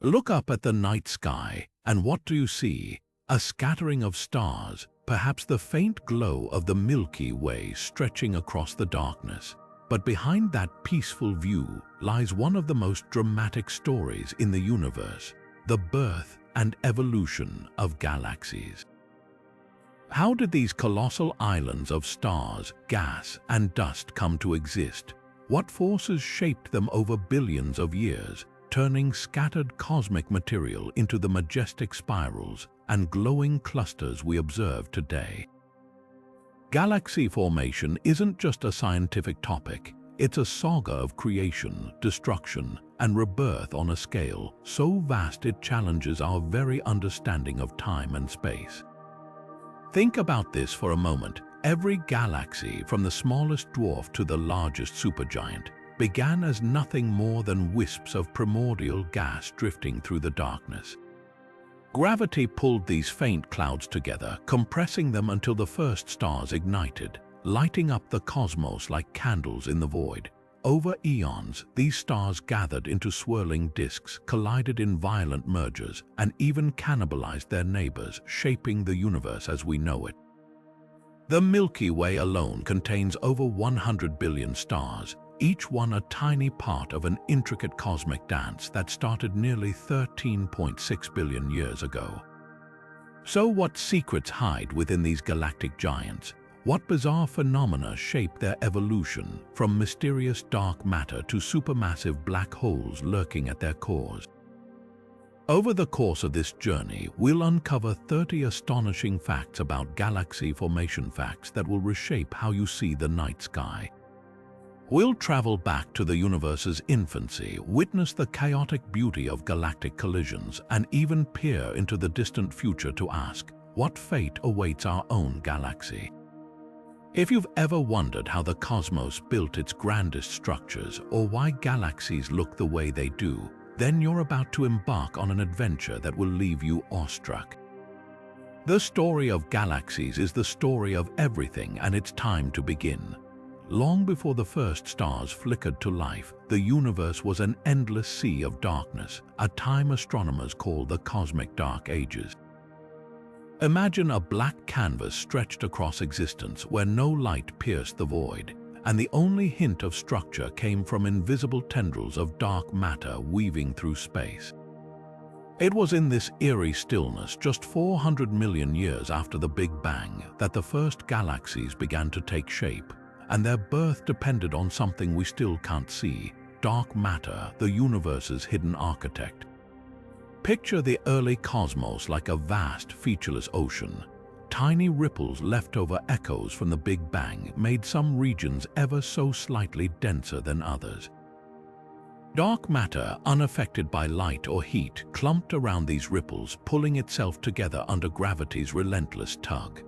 Look up at the night sky, and what do you see? A scattering of stars, perhaps the faint glow of the Milky Way stretching across the darkness. But behind that peaceful view lies one of the most dramatic stories in the universe, the birth and evolution of galaxies. How did these colossal islands of stars, gas, and dust come to exist? What forces shaped them over billions of years, turning scattered cosmic material into the majestic spirals and glowing clusters we observe today? Galaxy formation isn't just a scientific topic, it's a saga of creation, destruction, and rebirth on a scale so vast it challenges our very understanding of time and space. Think about this for a moment. Every galaxy, from the smallest dwarf to the largest supergiant, began as nothing more than wisps of primordial gas drifting through the darkness. Gravity pulled these faint clouds together, compressing them until the first stars ignited, lighting up the cosmos like candles in the void. Over eons, these stars gathered into swirling disks, collided in violent mergers, and even cannibalized their neighbors, shaping the universe as we know it. The Milky Way alone contains over 100 billion stars, each one a tiny part of an intricate cosmic dance that started nearly 13.6 billion years ago. So what secrets hide within these galactic giants? What bizarre phenomena shape their evolution, from mysterious dark matter to supermassive black holes lurking at their cores? Over the course of this journey, we'll uncover 30 astonishing facts about galaxy formation, facts that will reshape how you see the night sky. We'll travel back to the universe's infancy, witness the chaotic beauty of galactic collisions, and even peer into the distant future to ask, what fate awaits our own galaxy? If you've ever wondered how the cosmos built its grandest structures or why galaxies look the way they do, then you're about to embark on an adventure that will leave you awestruck. The story of galaxies is the story of everything, and it's time to begin. Long before the first stars flickered to life, the universe was an endless sea of darkness, a time astronomers call the cosmic dark ages. Imagine a black canvas stretched across existence where no light pierced the void, and the only hint of structure came from invisible tendrils of dark matter weaving through space. It was in this eerie stillness, just 400 million years after the Big Bang, that the first galaxies began to take shape, and their birth depended on something we still can't see: dark matter, the universe's hidden architect. Picture the early cosmos like a vast, featureless ocean. Tiny ripples, leftover echoes from the Big Bang, made some regions ever so slightly denser than others. Dark matter, unaffected by light or heat, clumped around these ripples, pulling itself together under gravity's relentless tug.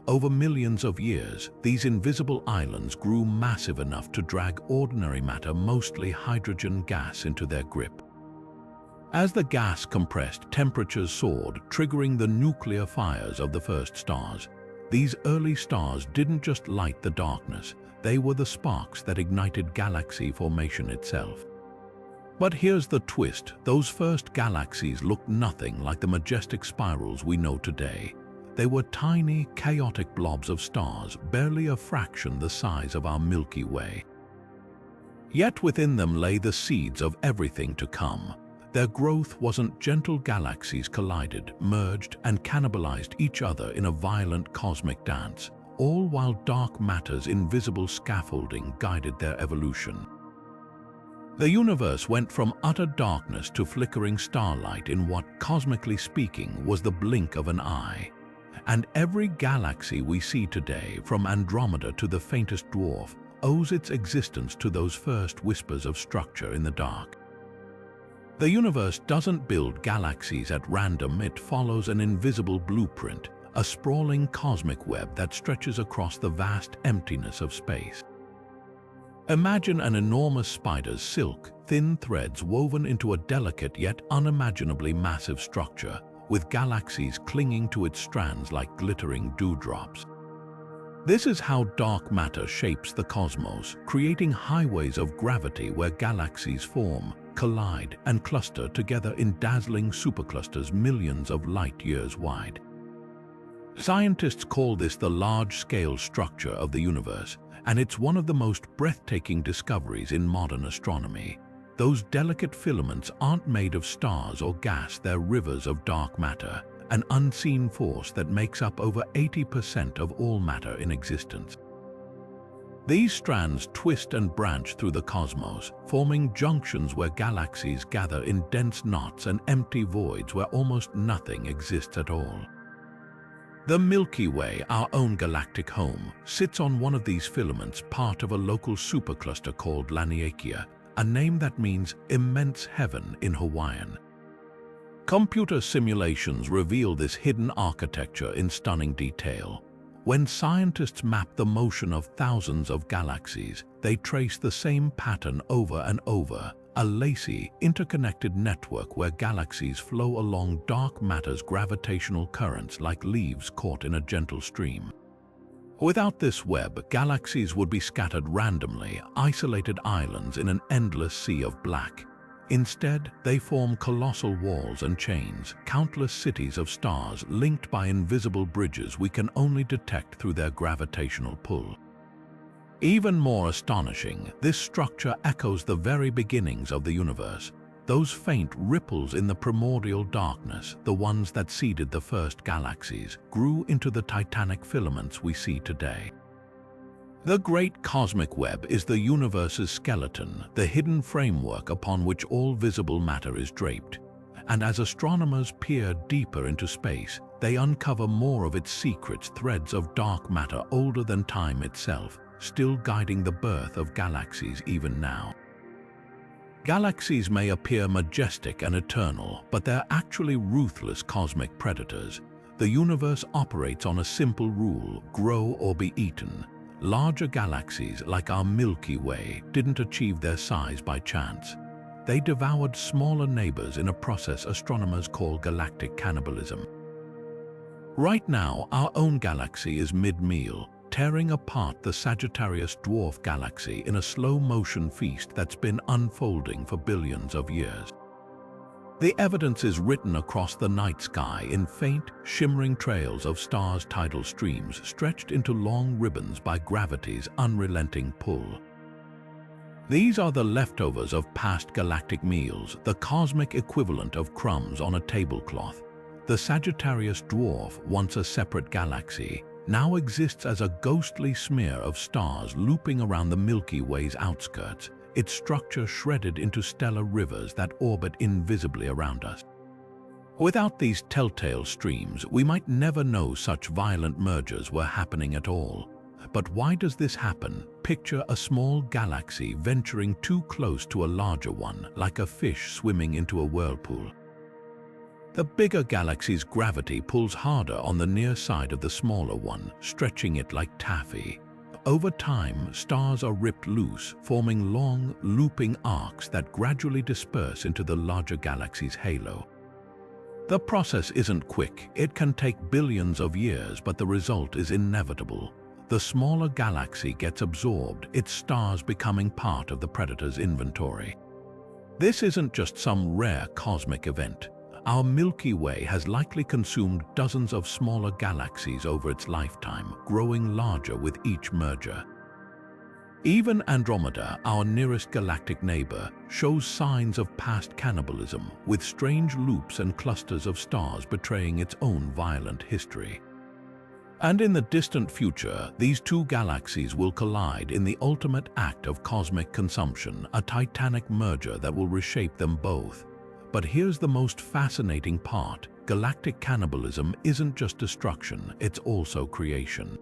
Over millions of years, these invisible islands grew massive enough to drag ordinary matter, mostly hydrogen gas, into their grip. As the gas compressed, temperatures soared, triggering the nuclear fires of the first stars. These early stars didn't just light the darkness, they were the sparks that ignited galaxy formation itself. But here's the twist: those first galaxies looked nothing like the majestic spirals we know today. They were tiny, chaotic blobs of stars, barely a fraction the size of our Milky Way. Yet within them lay the seeds of everything to come. Their growth wasn't gentle. Galaxies collided, merged, and cannibalized each other in a violent cosmic dance, all while dark matter's invisible scaffolding guided their evolution. The universe went from utter darkness to flickering starlight in what, cosmically speaking, was the blink of an eye. And every galaxy we see today, from Andromeda to the faintest dwarf, owes its existence to those first whispers of structure in the dark. The universe doesn't build galaxies at random. It follows an invisible blueprint, a sprawling cosmic web that stretches across the vast emptiness of space. Imagine an enormous spider's silk, thin threads woven into a delicate yet unimaginably massive structure, with galaxies clinging to its strands like glittering dewdrops. This is how dark matter shapes the cosmos, creating highways of gravity where galaxies form, collide and cluster together in dazzling superclusters millions of light-years wide. Scientists call this the large-scale structure of the universe, and it's one of the most breathtaking discoveries in modern astronomy. Those delicate filaments aren't made of stars or gas, they're rivers of dark matter, an unseen force that makes up over 80% of all matter in existence. These strands twist and branch through the cosmos, forming junctions where galaxies gather in dense knots and empty voids where almost nothing exists at all. The Milky Way, our own galactic home, sits on one of these filaments, part of a local supercluster called Laniakea, a name that means immense heaven in Hawaiian. Computer simulations reveal this hidden architecture in stunning detail. When scientists map the motion of thousands of galaxies, they trace the same pattern over and over, a lacy, interconnected network where galaxies flow along dark matter's gravitational currents like leaves caught in a gentle stream. Without this web, galaxies would be scattered randomly, isolated islands in an endless sea of black. Instead, they form colossal walls and chains, countless cities of stars linked by invisible bridges we can only detect through their gravitational pull. Even more astonishing, this structure echoes the very beginnings of the universe. Those faint ripples in the primordial darkness, the ones that seeded the first galaxies, grew into the titanic filaments we see today. The Great Cosmic Web is the universe's skeleton, the hidden framework upon which all visible matter is draped. And as astronomers peer deeper into space, they uncover more of its secrets, threads of dark matter older than time itself, still guiding the birth of galaxies even now. Galaxies may appear majestic and eternal, but they're actually ruthless cosmic predators. The universe operates on a simple rule: grow or be eaten. Larger galaxies, like our Milky Way, didn't achieve their size by chance. They devoured smaller neighbors in a process astronomers call galactic cannibalism. Right now, our own galaxy is mid-meal, tearing apart the Sagittarius dwarf galaxy in a slow-motion feast that's been unfolding for billions of years. The evidence is written across the night sky in faint, shimmering trails of stars' tidal streams stretched into long ribbons by gravity's unrelenting pull. These are the leftovers of past galactic meals, the cosmic equivalent of crumbs on a tablecloth. The Sagittarius dwarf, once a separate galaxy, now exists as a ghostly smear of stars looping around the Milky Way's outskirts, its structure shredded into stellar rivers that orbit invisibly around us. Without these telltale streams, we might never know such violent mergers were happening at all. But why does this happen? Picture a small galaxy venturing too close to a larger one, like a fish swimming into a whirlpool. The bigger galaxy's gravity pulls harder on the near side of the smaller one, stretching it like taffy. Over time, stars are ripped loose, forming long, looping arcs that gradually disperse into the larger galaxy's halo. The process isn't quick. It can take billions of years, but the result is inevitable. The smaller galaxy gets absorbed, its stars becoming part of the predator's inventory. This isn't just some rare cosmic event. Our Milky Way has likely consumed dozens of smaller galaxies over its lifetime, growing larger with each merger. Even Andromeda, our nearest galactic neighbor, shows signs of past cannibalism, with strange loops and clusters of stars betraying its own violent history. And in the distant future, these two galaxies will collide in the ultimate act of cosmic consumption, a titanic merger that will reshape them both. But here's the most fascinating part. Galactic cannibalism isn't just destruction, it's also creation.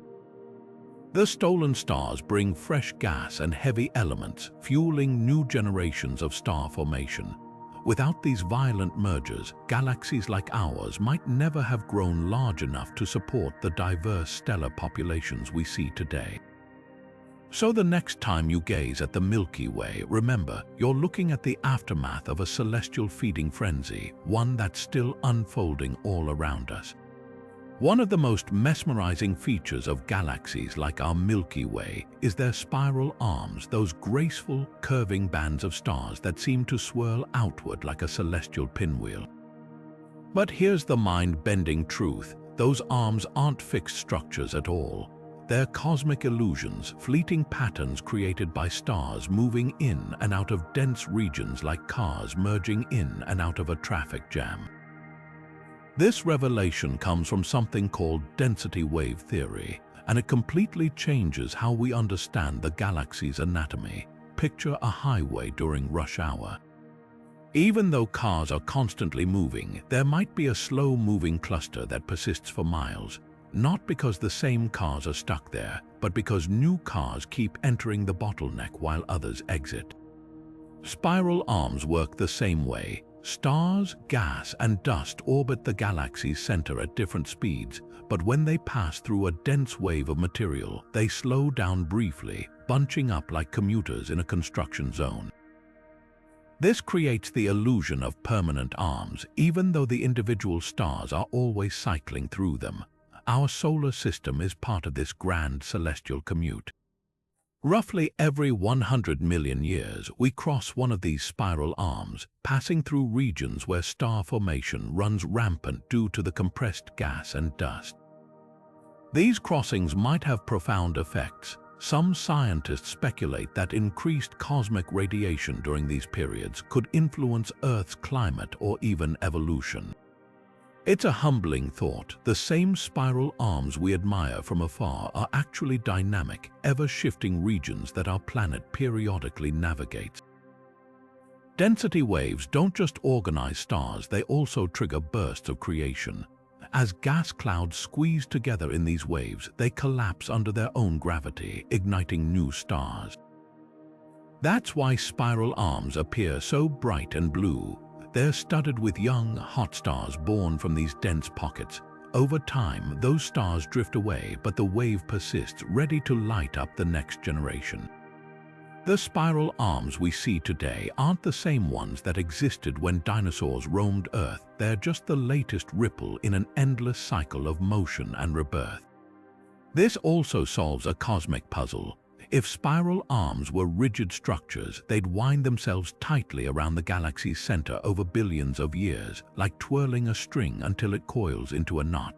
The stolen stars bring fresh gas and heavy elements, fueling new generations of star formation. Without these violent mergers, galaxies like ours might never have grown large enough to support the diverse stellar populations we see today. So the next time you gaze at the Milky Way, remember, you're looking at the aftermath of a celestial feeding frenzy, one that's still unfolding all around us. One of the most mesmerizing features of galaxies like our Milky Way is their spiral arms, those graceful, curving bands of stars that seem to swirl outward like a celestial pinwheel. But here's the mind-bending truth: those arms aren't fixed structures at all. They're cosmic illusions, fleeting patterns created by stars moving in and out of dense regions like cars merging in and out of a traffic jam. This revelation comes from something called density wave theory, and it completely changes how we understand the galaxy's anatomy. Picture a highway during rush hour. Even though cars are constantly moving, there might be a slow-moving cluster that persists for miles, not because the same cars are stuck there, but because new cars keep entering the bottleneck while others exit. Spiral arms work the same way. Stars, gas, and dust orbit the galaxy's center at different speeds, but when they pass through a dense wave of material, they slow down briefly, bunching up like commuters in a construction zone. This creates the illusion of permanent arms, even though the individual stars are always cycling through them. Our solar system is part of this grand celestial commute. Roughly every 100 million years, we cross one of these spiral arms, passing through regions where star formation runs rampant due to the compressed gas and dust. These crossings might have profound effects. Some scientists speculate that increased cosmic radiation during these periods could influence Earth's climate or even evolution. It's a humbling thought. The same spiral arms we admire from afar are actually dynamic, ever-shifting regions that our planet periodically navigates. Density waves don't just organize stars, they also trigger bursts of creation. As gas clouds squeeze together in these waves, they collapse under their own gravity, igniting new stars. That's why spiral arms appear so bright and blue. They're studded with young, hot stars born from these dense pockets. Over time, those stars drift away, but the wave persists, ready to light up the next generation. The spiral arms we see today aren't the same ones that existed when dinosaurs roamed Earth. They're just the latest ripple in an endless cycle of motion and rebirth. This also solves a cosmic puzzle. If spiral arms were rigid structures, they'd wind themselves tightly around the galaxy's center over billions of years, like twirling a string until it coils into a knot.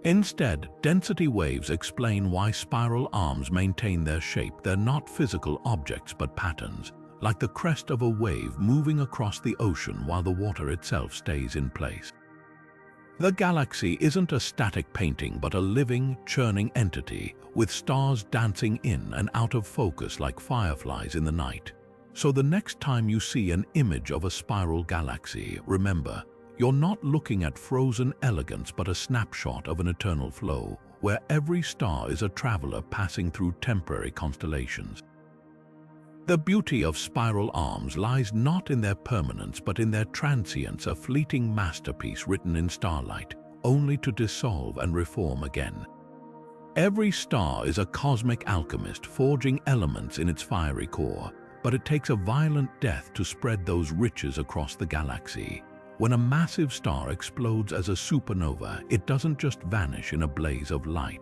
Instead, density waves explain why spiral arms maintain their shape. They're not physical objects but patterns, like the crest of a wave moving across the ocean while the water itself stays in place. The galaxy isn't a static painting but a living, churning entity, with stars dancing in and out of focus like fireflies in the night. So the next time you see an image of a spiral galaxy, remember, you're not looking at frozen elegance but a snapshot of an eternal flow, where every star is a traveler passing through temporary constellations. The beauty of spiral arms lies not in their permanence but in their transience, a fleeting masterpiece written in starlight, only to dissolve and reform again. Every star is a cosmic alchemist forging elements in its fiery core, but it takes a violent death to spread those riches across the galaxy. When a massive star explodes as a supernova, it doesn't just vanish in a blaze of light.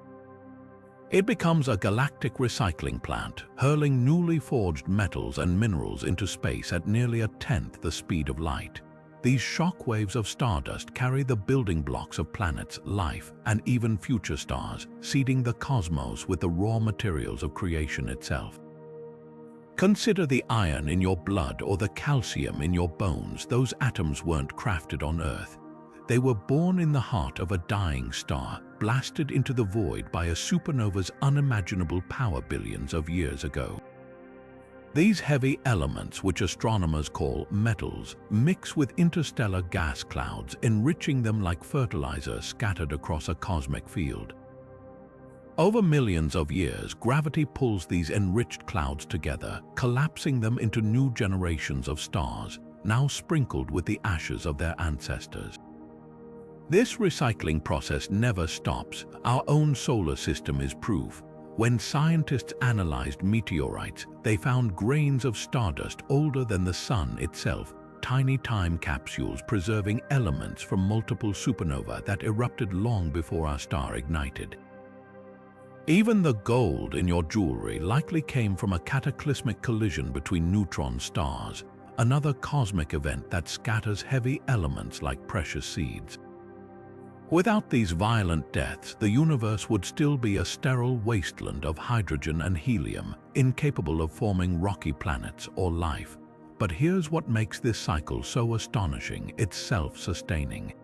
It becomes a galactic recycling plant, hurling newly forged metals and minerals into space at nearly a tenth the speed of light. These shock waves of stardust carry the building blocks of planets, life, and even future stars, seeding the cosmos with the raw materials of creation itself. Consider the iron in your blood or the calcium in your bones. Those atoms weren't crafted on Earth. They were born in the heart of a dying star, blasted into the void by a supernova's unimaginable power billions of years ago. These heavy elements, which astronomers call metals, mix with interstellar gas clouds, enriching them like fertilizer scattered across a cosmic field. Over millions of years, gravity pulls these enriched clouds together, collapsing them into new generations of stars, now sprinkled with the ashes of their ancestors. This recycling process never stops. Our own solar system is proof. When scientists analyzed meteorites, they found grains of stardust older than the sun itself, tiny time capsules preserving elements from multiple supernovae that erupted long before our star ignited. Even the gold in your jewelry likely came from a cataclysmic collision between neutron stars, another cosmic event that scatters heavy elements like precious seeds. Without these violent deaths, the universe would still be a sterile wasteland of hydrogen and helium, incapable of forming rocky planets or life. But here's what makes this cycle so astonishing: it's self-sustaining.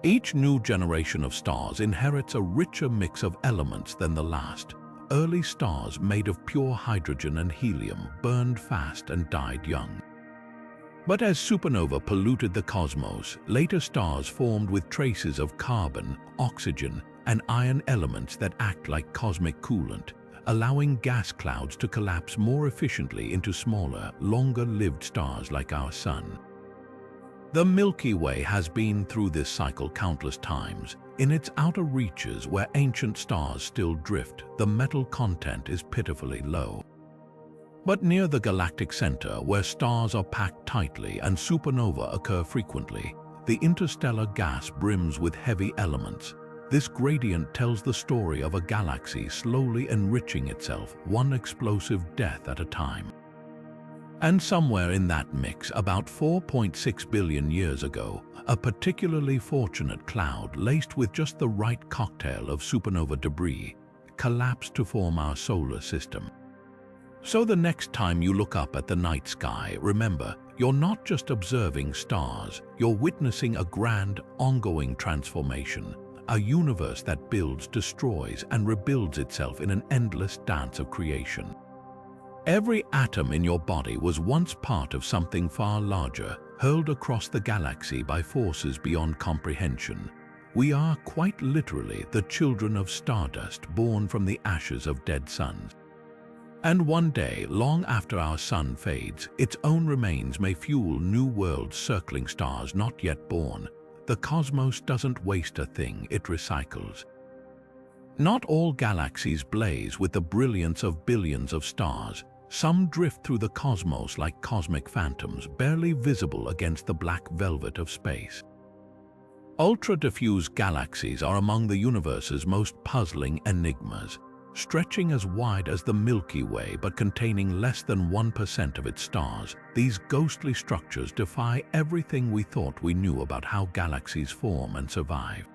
Each new generation of stars inherits a richer mix of elements than the last. Early stars made of pure hydrogen and helium burned fast and died young. But as supernova polluted the cosmos, later stars formed with traces of carbon, oxygen, and iron elements that act like cosmic coolant, allowing gas clouds to collapse more efficiently into smaller, longer-lived stars like our Sun. The Milky Way has been through this cycle countless times. In its outer reaches, where ancient stars still drift, the metal content is pitifully low. But near the galactic center, where stars are packed tightly and supernova occur frequently, the interstellar gas brims with heavy elements. This gradient tells the story of a galaxy slowly enriching itself, one explosive death at a time. And somewhere in that mix, about 4.6 billion years ago, a particularly fortunate cloud laced with just the right cocktail of supernova debris collapsed to form our solar system. So the next time you look up at the night sky, remember, you're not just observing stars, you're witnessing a grand, ongoing transformation, a universe that builds, destroys, and rebuilds itself in an endless dance of creation. Every atom in your body was once part of something far larger, hurled across the galaxy by forces beyond comprehension. We are quite literally the children of stardust born from the ashes of dead suns. And one day, long after our sun fades, its own remains may fuel new worlds circling stars not yet born. The cosmos doesn't waste a thing, it recycles. Not all galaxies blaze with the brilliance of billions of stars. Some drift through the cosmos like cosmic phantoms, barely visible against the black velvet of space. Ultra-diffuse galaxies are among the universe's most puzzling enigmas. Stretching as wide as the Milky Way but containing less than 1% of its stars, these ghostly structures defy everything we thought we knew about how galaxies form and survive.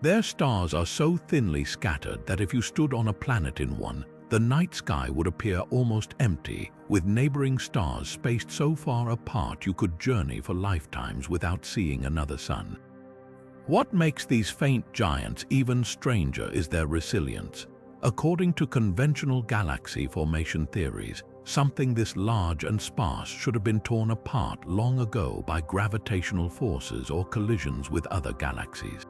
Their stars are so thinly scattered that if you stood on a planet in one, the night sky would appear almost empty, with neighboring stars spaced so far apart you could journey for lifetimes without seeing another sun. What makes these faint giants even stranger is their resilience. According to conventional galaxy formation theories, something this large and sparse should have been torn apart long ago by gravitational forces or collisions with other galaxies.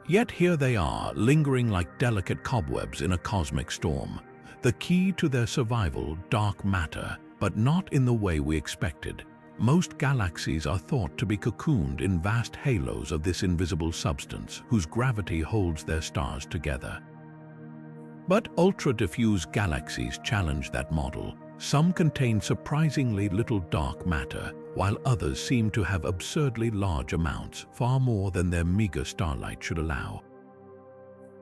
Yet here they are, lingering like delicate cobwebs in a cosmic storm. The key to their survival, dark matter, but not in the way we expected. Most galaxies are thought to be cocooned in vast halos of this invisible substance, whose gravity holds their stars together. But ultra-diffuse galaxies challenge that model. Some contain surprisingly little dark matter, while others seem to have absurdly large amounts, far more than their meager starlight should allow.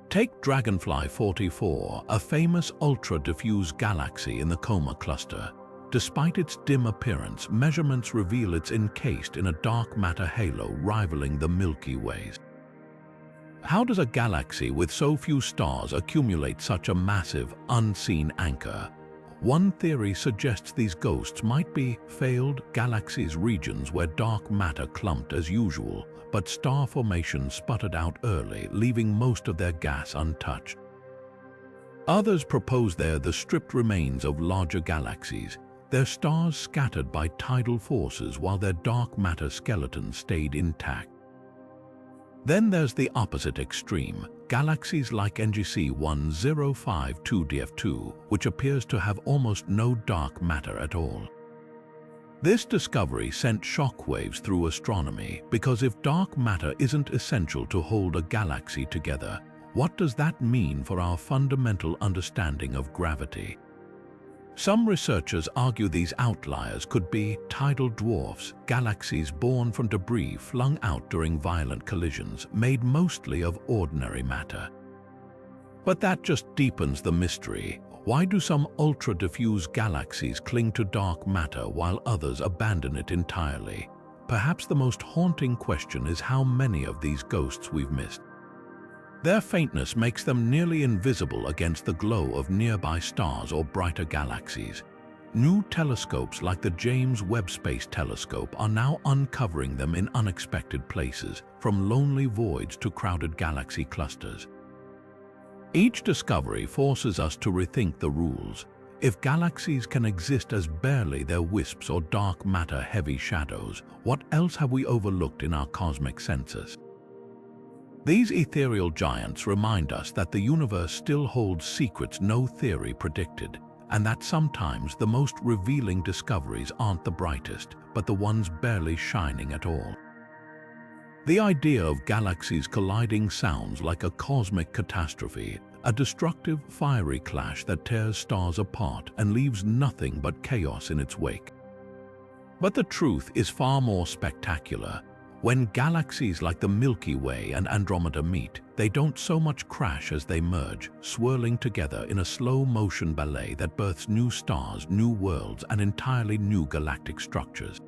Take Dragonfly 44, a famous ultra-diffuse galaxy in the Coma cluster. Despite its dim appearance, measurements reveal it's encased in a dark matter halo rivaling the Milky Way's. How does a galaxy with so few stars accumulate such a massive, unseen anchor? One theory suggests these ghosts might be failed galaxies, regions where dark matter clumped as usual, but star formation sputtered out early, leaving most of their gas untouched. Others propose they're the stripped remains of larger galaxies, their stars scattered by tidal forces while their dark matter skeletons stayed intact. Then there's the opposite extreme, galaxies like NGC 1052DF2, which appears to have almost no dark matter at all. This discovery sent shockwaves through astronomy, because if dark matter isn't essential to hold a galaxy together, what does that mean for our fundamental understanding of gravity? Some researchers argue these outliers could be tidal dwarfs, galaxies born from debris flung out during violent collisions, made mostly of ordinary matter. But that just deepens the mystery. Why do some ultra-diffuse galaxies cling to dark matter while others abandon it entirely? Perhaps the most haunting question is how many of these ghosts we've missed. Their faintness makes them nearly invisible against the glow of nearby stars or brighter galaxies. New telescopes like the James Webb Space Telescope are now uncovering them in unexpected places, from lonely voids to crowded galaxy clusters. Each discovery forces us to rethink the rules. If galaxies can exist as barely their wisps or dark matter-heavy shadows, what else have we overlooked in our cosmic census? These ethereal giants remind us that the universe still holds secrets no theory predicted, and that sometimes the most revealing discoveries aren't the brightest, but the ones barely shining at all. The idea of galaxies colliding sounds like a cosmic catastrophe, a destructive, fiery clash that tears stars apart and leaves nothing but chaos in its wake. But the truth is far more spectacular. When galaxies like the Milky Way and Andromeda meet, they don't so much crash as they merge, swirling together in a slow-motion ballet that births new stars, new worlds, and entirely new galactic structures.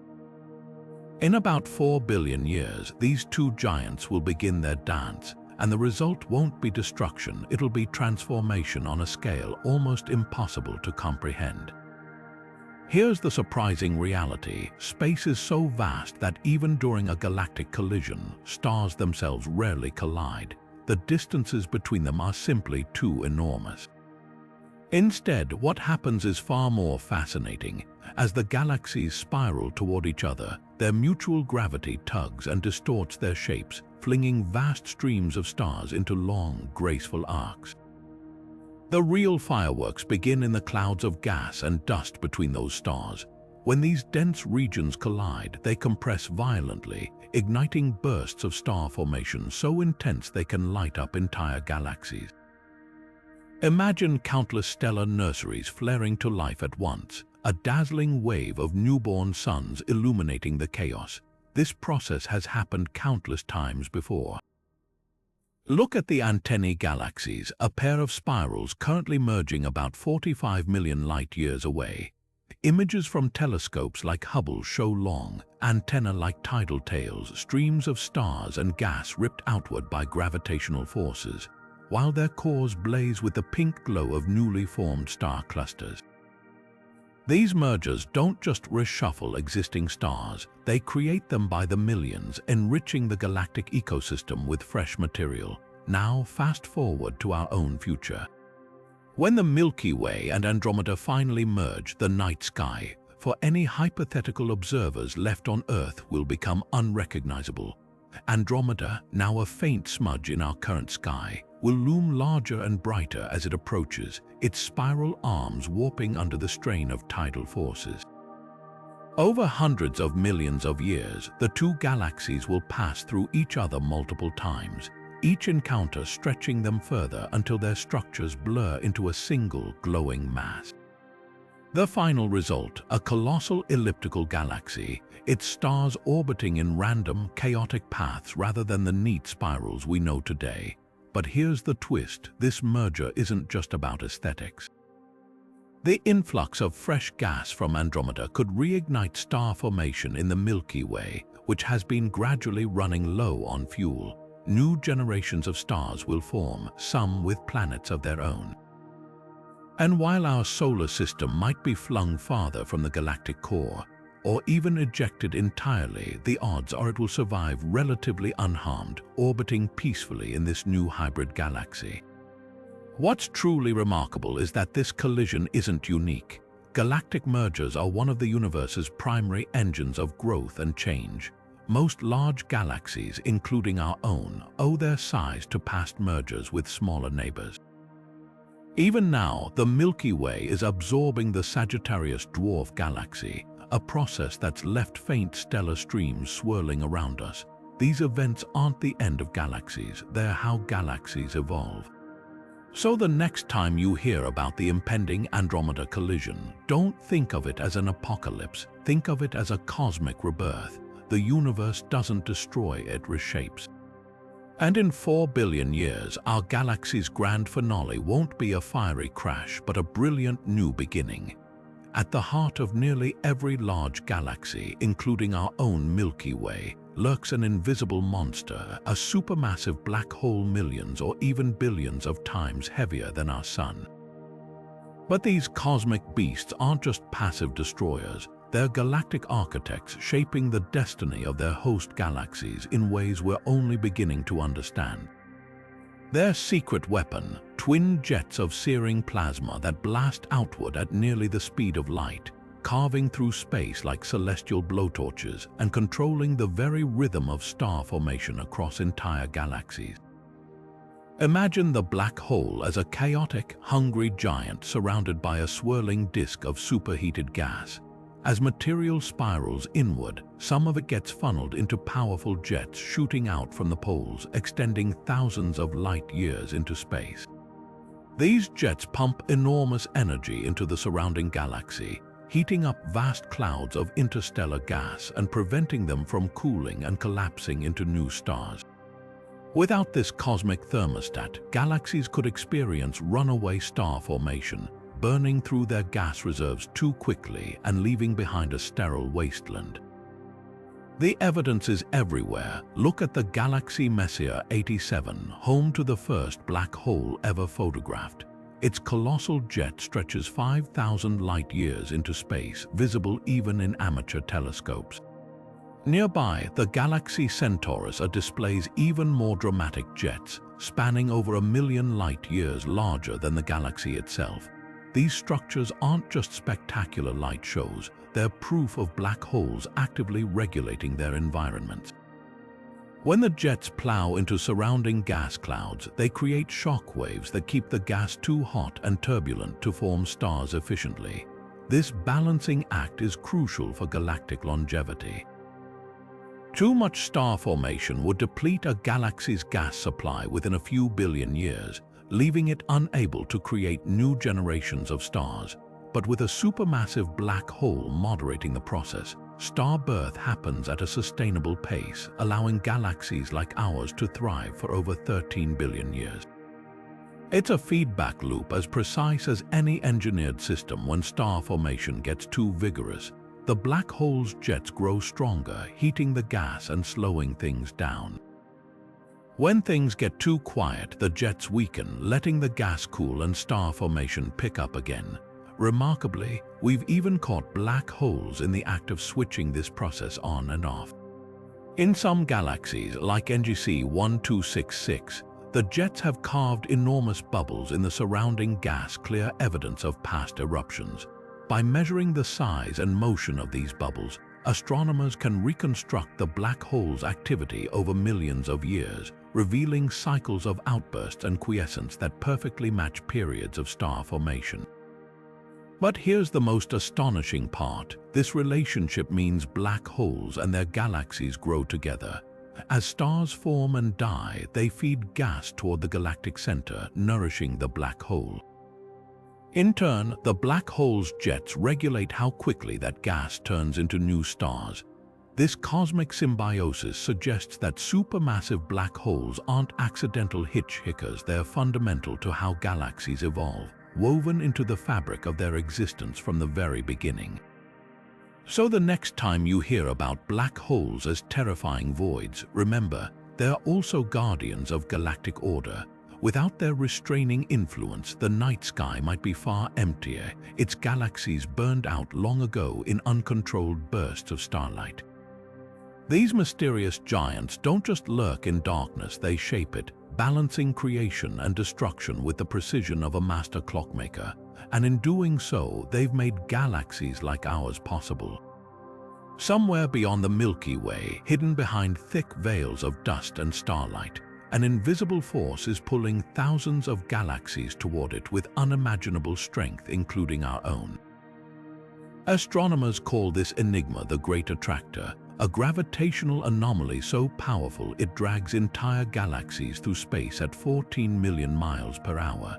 In about 4 billion years, these two giants will begin their dance, and the result won't be destruction, it'll be transformation on a scale almost impossible to comprehend. Here's the surprising reality. Space is so vast that even during a galactic collision, stars themselves rarely collide. The distances between them are simply too enormous. Instead, what happens is far more fascinating. As the galaxies spiral toward each other, their mutual gravity tugs and distorts their shapes, flinging vast streams of stars into long, graceful arcs. The real fireworks begin in the clouds of gas and dust between those stars. When these dense regions collide, they compress violently, igniting bursts of star formation so intense they can light up entire galaxies. Imagine countless stellar nurseries flaring to life at once, a dazzling wave of newborn suns illuminating the chaos. This process has happened countless times before. Look at the antennae galaxies, a pair of spirals currently merging about 45 million light-years away. Images from telescopes like Hubble show long, antenna-like tidal tails, streams of stars and gas ripped outward by gravitational forces, while their cores blaze with the pink glow of newly formed star clusters. These mergers don't just reshuffle existing stars, they create them by the millions, enriching the galactic ecosystem with fresh material. Now fast forward to our own future. When the Milky Way and Andromeda finally merge, the night sky, for any hypothetical observers left on Earth, will become unrecognizable. Andromeda, now a faint smudge in our current sky, will loom larger and brighter as it approaches, its spiral arms warping under the strain of tidal forces. Over hundreds of millions of years, the two galaxies will pass through each other multiple times, each encounter stretching them further until their structures blur into a single glowing mass. The final result, a colossal elliptical galaxy, its stars orbiting in random, chaotic paths rather than the neat spirals we know today. But here's the twist, this merger isn't just about aesthetics. The influx of fresh gas from Andromeda could reignite star formation in the Milky Way, which has been gradually running low on fuel. New generations of stars will form, some with planets of their own. And while our solar system might be flung farther from the galactic core, or even ejected entirely, the odds are it will survive relatively unharmed, orbiting peacefully in this new hybrid galaxy. What's truly remarkable is that this collision isn't unique. Galactic mergers are one of the universe's primary engines of growth and change. Most large galaxies, including our own, owe their size to past mergers with smaller neighbors. Even now, the Milky Way is absorbing the Sagittarius dwarf galaxy, a process that's left faint stellar streams swirling around us. These events aren't the end of galaxies, they're how galaxies evolve. So the next time you hear about the impending Andromeda collision, don't think of it as an apocalypse. Think of it as a cosmic rebirth. The universe doesn't destroy, it reshapes. And in 4 billion years, our galaxy's grand finale won't be a fiery crash, but a brilliant new beginning. At the heart of nearly every large galaxy, including our own Milky Way, lurks an invisible monster, a supermassive black hole millions or even billions of times heavier than our Sun. But these cosmic beasts aren't just passive destroyers. They're galactic architects shaping the destiny of their host galaxies in ways we're only beginning to understand. Their secret weapon, twin jets of searing plasma that blast outward at nearly the speed of light, carving through space like celestial blowtorches and controlling the very rhythm of star formation across entire galaxies. Imagine the black hole as a chaotic, hungry giant surrounded by a swirling disk of superheated gas. As material spirals inward, some of it gets funneled into powerful jets shooting out from the poles, extending thousands of light years into space. These jets pump enormous energy into the surrounding galaxy, heating up vast clouds of interstellar gas and preventing them from cooling and collapsing into new stars. Without this cosmic thermostat, galaxies could experience runaway star formation, burning through their gas reserves too quickly and leaving behind a sterile wasteland. The evidence is everywhere. Look at the galaxy Messier 87, home to the first black hole ever photographed. Its colossal jet stretches 5,000 light-years into space, visible even in amateur telescopes. Nearby, the galaxy Centaurus displays even more dramatic jets, spanning over 1 million light-years larger than the galaxy itself. These structures aren't just spectacular light shows, they're proof of black holes actively regulating their environments. When the jets plow into surrounding gas clouds, they create shock waves that keep the gas too hot and turbulent to form stars efficiently. This balancing act is crucial for galactic longevity. Too much star formation would deplete a galaxy's gas supply within a few billion years, leaving it unable to create new generations of stars. But with a supermassive black hole moderating the process, star birth happens at a sustainable pace, allowing galaxies like ours to thrive for over 13 billion years. It's a feedback loop as precise as any engineered system. When star formation gets too vigorous, the black hole's jets grow stronger, heating the gas and slowing things down. When things get too quiet, the jets weaken, letting the gas cool and star formation pick up again. Remarkably, we've even caught black holes in the act of switching this process on and off. In some galaxies, like NGC 1266, the jets have carved enormous bubbles in the surrounding gas, clear evidence of past eruptions. By measuring the size and motion of these bubbles, astronomers can reconstruct the black hole's activity over millions of years, revealing cycles of outbursts and quiescence that perfectly match periods of star formation. But here's the most astonishing part. This relationship means black holes and their galaxies grow together. As stars form and die, they feed gas toward the galactic center, nourishing the black hole. In turn, the black hole's jets regulate how quickly that gas turns into new stars. This cosmic symbiosis suggests that supermassive black holes aren't accidental hitchhikers, they're fundamental to how galaxies evolve, woven into the fabric of their existence from the very beginning. So the next time you hear about black holes as terrifying voids, remember, they're also guardians of galactic order. Without their restraining influence, the night sky might be far emptier, its galaxies burned out long ago in uncontrolled bursts of starlight. These mysterious giants don't just lurk in darkness, they shape it, balancing creation and destruction with the precision of a master clockmaker. And in doing so, they've made galaxies like ours possible. Somewhere beyond the Milky Way, hidden behind thick veils of dust and starlight, an invisible force is pulling thousands of galaxies toward it with unimaginable strength, including our own. Astronomers call this enigma the Great Attractor, a gravitational anomaly so powerful it drags entire galaxies through space at 14 million miles per hour.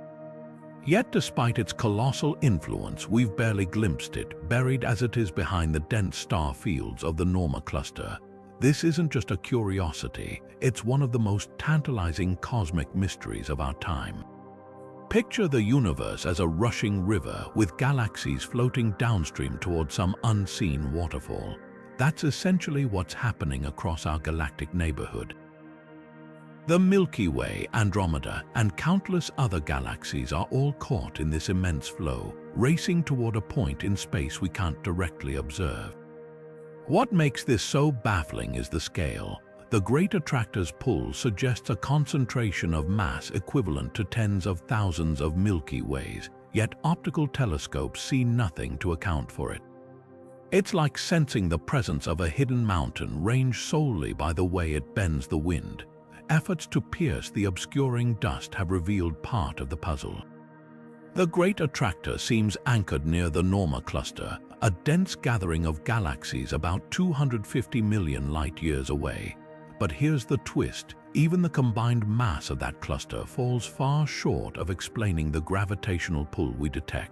Yet despite its colossal influence, we've barely glimpsed it, buried as it is behind the dense star fields of the Norma cluster. This isn't just a curiosity, it's one of the most tantalizing cosmic mysteries of our time. Picture the universe as a rushing river with galaxies floating downstream towards some unseen waterfall. That's essentially what's happening across our galactic neighborhood. The Milky Way, Andromeda, and countless other galaxies are all caught in this immense flow, racing toward a point in space we can't directly observe. What makes this so baffling is the scale. The Great Attractor's pull suggests a concentration of mass equivalent to tens of thousands of Milky Ways, yet optical telescopes see nothing to account for it. It's like sensing the presence of a hidden mountain range solely by the way it bends the wind. Efforts to pierce the obscuring dust have revealed part of the puzzle. The Great Attractor seems anchored near the Norma cluster, a dense gathering of galaxies about 250 million light-years away. But here's the twist, even the combined mass of that cluster falls far short of explaining the gravitational pull we detect.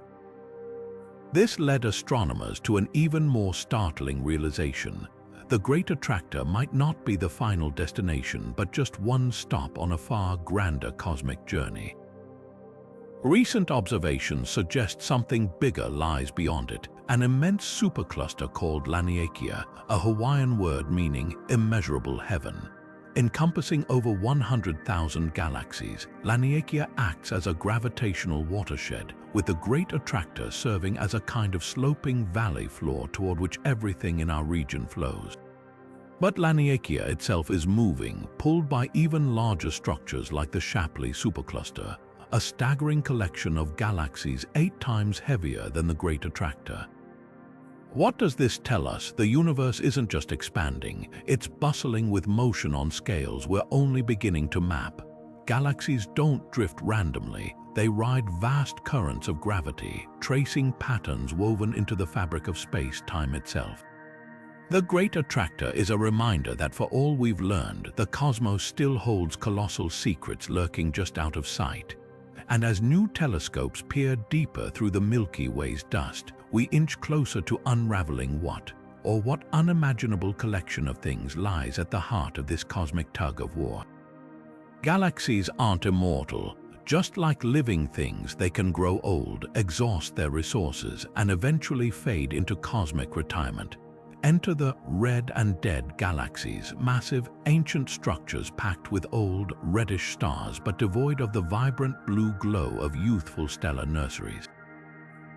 This led astronomers to an even more startling realization. The Great Attractor might not be the final destination, but just one stop on a far grander cosmic journey. Recent observations suggest something bigger lies beyond it, an immense supercluster called Laniakea, a Hawaiian word meaning immeasurable heaven. Encompassing over 100,000 galaxies, Laniakea acts as a gravitational watershed, with the Great Attractor serving as a kind of sloping valley floor toward which everything in our region flows. But Laniakea itself is moving, pulled by even larger structures like the Shapley supercluster, a staggering collection of galaxies 8 times heavier than the Great Attractor. What does this tell us? The universe isn't just expanding, it's bustling with motion on scales we're only beginning to map. Galaxies don't drift randomly, they ride vast currents of gravity, tracing patterns woven into the fabric of space-time itself. The Great Attractor is a reminder that for all we've learned, the cosmos still holds colossal secrets lurking just out of sight. And as new telescopes peer deeper through the Milky Way's dust, we inch closer to unraveling what unimaginable collection of things lies at the heart of this cosmic tug-of-war. Galaxies aren't immortal. Just like living things, they can grow old, exhaust their resources, and eventually fade into cosmic retirement. Enter the red and dead galaxies, massive, ancient structures packed with old, reddish stars but devoid of the vibrant blue glow of youthful stellar nurseries.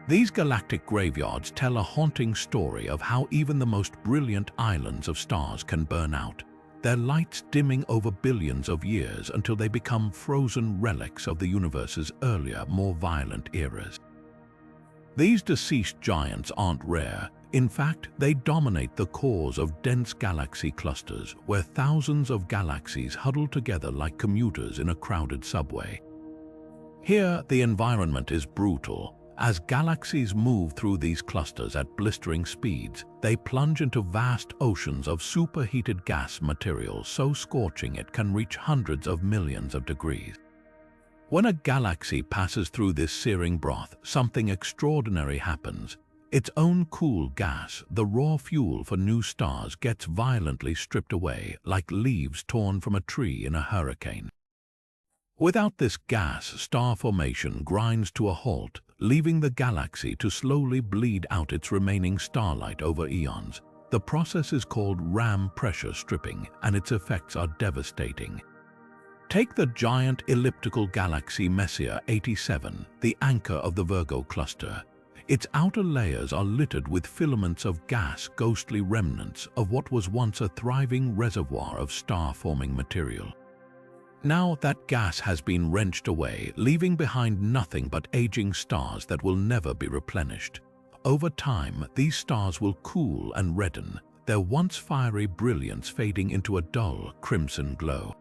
These galactic graveyards tell a haunting story of how even the most brilliant islands of stars can burn out, their lights dimming over billions of years until they become frozen relics of the universe's earlier, more violent eras. These deceased giants aren't rare. In fact, they dominate the cores of dense galaxy clusters, where thousands of galaxies huddle together like commuters in a crowded subway. Here, the environment is brutal. As galaxies move through these clusters at blistering speeds, they plunge into vast oceans of superheated gas material so scorching it can reach hundreds of millions of degrees. When a galaxy passes through this searing broth, something extraordinary happens. Its own cool gas, the raw fuel for new stars, gets violently stripped away, like leaves torn from a tree in a hurricane. Without this gas, star formation grinds to a halt, leaving the galaxy to slowly bleed out its remaining starlight over eons. The process is called ram pressure stripping, and its effects are devastating. Take the giant elliptical galaxy Messier 87, the anchor of the Virgo cluster. Its outer layers are littered with filaments of gas, ghostly remnants of what was once a thriving reservoir of star-forming material. Now that gas has been wrenched away, leaving behind nothing but aging stars that will never be replenished. Over time, these stars will cool and redden, their once fiery brilliance fading into a dull, crimson glow.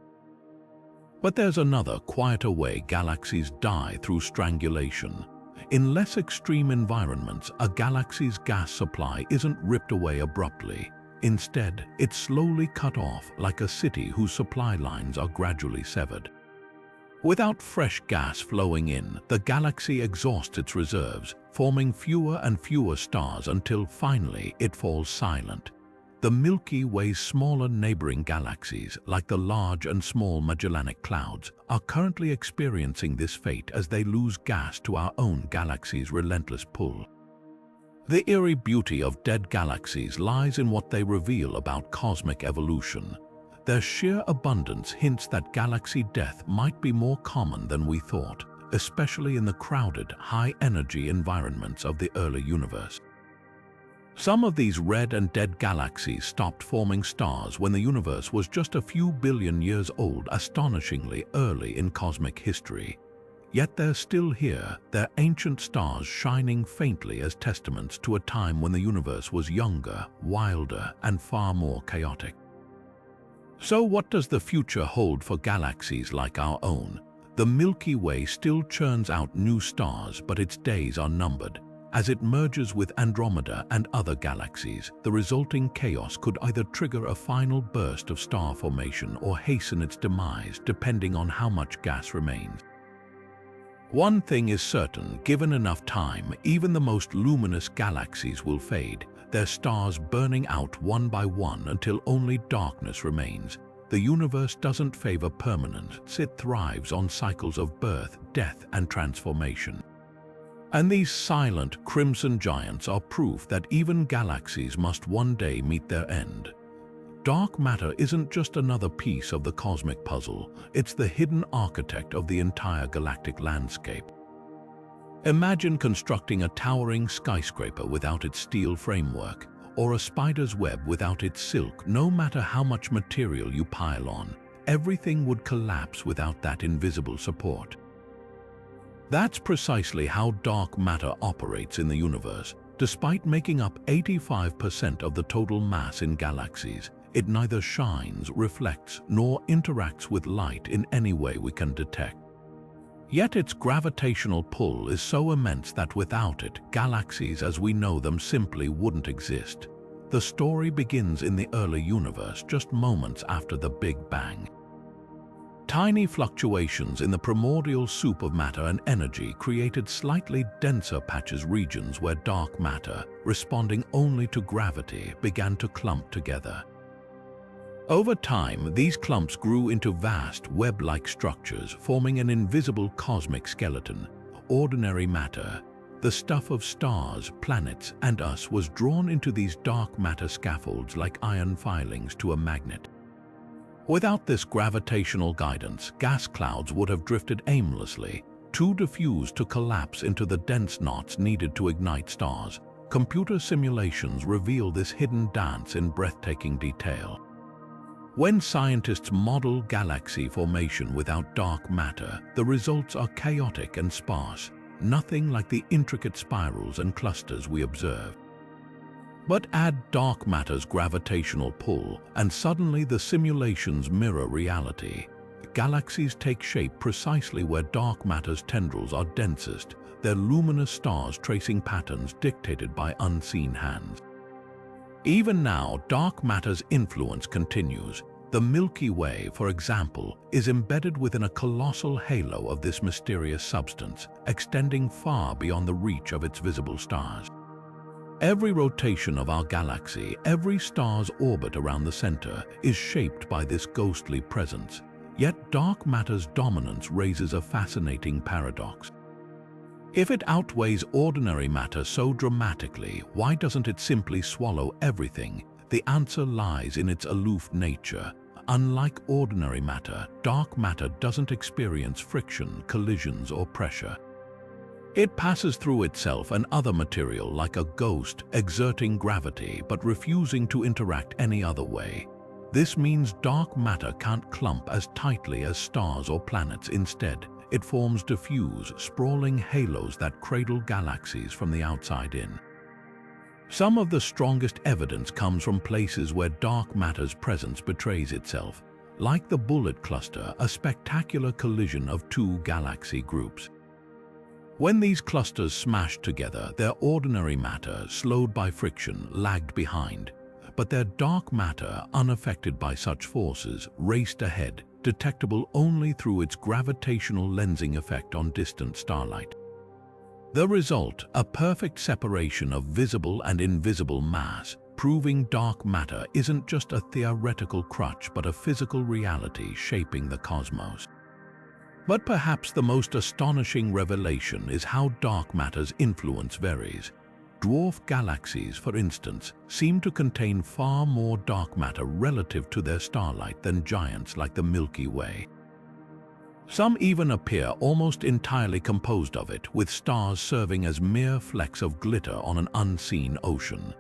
But there's another, quieter way galaxies die: through strangulation. In less extreme environments, a galaxy's gas supply isn't ripped away abruptly. Instead, it's slowly cut off, like a city whose supply lines are gradually severed. Without fresh gas flowing in, the galaxy exhausts its reserves, forming fewer and fewer stars until finally it falls silent. The Milky Way's smaller neighboring galaxies, like the Large and Small Magellanic Clouds, are currently experiencing this fate as they lose gas to our own galaxy's relentless pull. The eerie beauty of dead galaxies lies in what they reveal about cosmic evolution. Their sheer abundance hints that galaxy death might be more common than we thought, especially in the crowded, high-energy environments of the early universe. Some of these red and dead galaxies stopped forming stars when the universe was just a few billion years old, astonishingly early in cosmic history. Yet they're still here, their ancient stars shining faintly as testaments to a time when the universe was younger, wilder, and far more chaotic. So what does the future hold for galaxies like our own? The Milky Way still churns out new stars, but its days are numbered. As it merges with Andromeda and other galaxies, the resulting chaos could either trigger a final burst of star formation or hasten its demise, depending on how much gas remains. One thing is certain: given enough time, even the most luminous galaxies will fade, their stars burning out one by one until only darkness remains. The universe doesn't favor permanence, it thrives on cycles of birth, death, and transformation. And these silent, crimson giants are proof that even galaxies must one day meet their end. Dark matter isn't just another piece of the cosmic puzzle, it's the hidden architect of the entire galactic landscape. Imagine constructing a towering skyscraper without its steel framework, or a spider's web without its silk. No matter how much material you pile on, everything would collapse without that invisible support. That's precisely how dark matter operates in the universe. Despite making up 85% of the total mass in galaxies, it neither shines, reflects, nor interacts with light in any way we can detect. Yet its gravitational pull is so immense that without it, galaxies as we know them simply wouldn't exist. The story begins in the early universe, just moments after the Big Bang. Tiny fluctuations in the primordial soup of matter and energy created slightly denser patches, regions where dark matter, responding only to gravity, began to clump together. Over time, these clumps grew into vast, web-like structures, forming an invisible cosmic skeleton. Ordinary matter, the stuff of stars, planets, and us, was drawn into these dark matter scaffolds like iron filings to a magnet. Without this gravitational guidance, gas clouds would have drifted aimlessly, too diffused to collapse into the dense knots needed to ignite stars. Computer simulations reveal this hidden dance in breathtaking detail. When scientists model galaxy formation without dark matter, the results are chaotic and sparse, nothing like the intricate spirals and clusters we observe. But add dark matter's gravitational pull, and suddenly the simulations mirror reality. Galaxies take shape precisely where dark matter's tendrils are densest, their luminous stars tracing patterns dictated by unseen hands. Even now, dark matter's influence continues. The Milky Way, for example, is embedded within a colossal halo of this mysterious substance, extending far beyond the reach of its visible stars. Every rotation of our galaxy, every star's orbit around the center, is shaped by this ghostly presence. Yet dark matter's dominance raises a fascinating paradox. If it outweighs ordinary matter so dramatically, why doesn't it simply swallow everything? The answer lies in its aloof nature. Unlike ordinary matter, dark matter doesn't experience friction, collisions, or pressure. It passes through itself and other material like a ghost, exerting gravity but refusing to interact any other way. This means dark matter can't clump as tightly as stars or planets. Instead, it forms diffuse, sprawling halos that cradle galaxies from the outside in. Some of the strongest evidence comes from places where dark matter's presence betrays itself, like the Bullet Cluster, a spectacular collision of two galaxy groups. When these clusters smashed together, their ordinary matter, slowed by friction, lagged behind, but their dark matter, unaffected by such forces, raced ahead, detectable only through its gravitational lensing effect on distant starlight. The result, a perfect separation of visible and invisible mass, proving dark matter isn't just a theoretical crutch but a physical reality shaping the cosmos. But perhaps the most astonishing revelation is how dark matter's influence varies. Dwarf galaxies, for instance, seem to contain far more dark matter relative to their starlight than giants like the Milky Way. Some even appear almost entirely composed of it, with stars serving as mere flecks of glitter on an unseen ocean.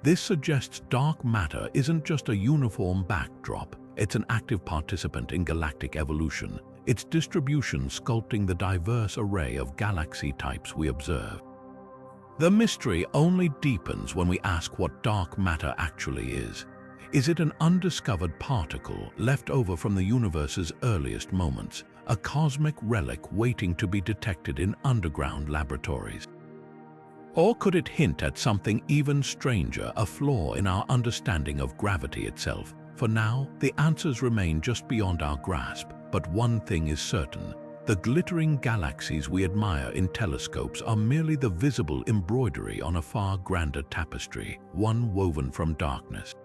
This suggests dark matter isn't just a uniform backdrop, it's an active participant in galactic evolution, its distribution sculpting the diverse array of galaxy types we observe. The mystery only deepens when we ask what dark matter actually is. Is it an undiscovered particle left over from the universe's earliest moments, a cosmic relic waiting to be detected in underground laboratories? Or could it hint at something even stranger, a flaw in our understanding of gravity itself? For now, the answers remain just beyond our grasp, but one thing is certain. The glittering galaxies we admire in telescopes are merely the visible embroidery on a far grander tapestry, one woven from darkness.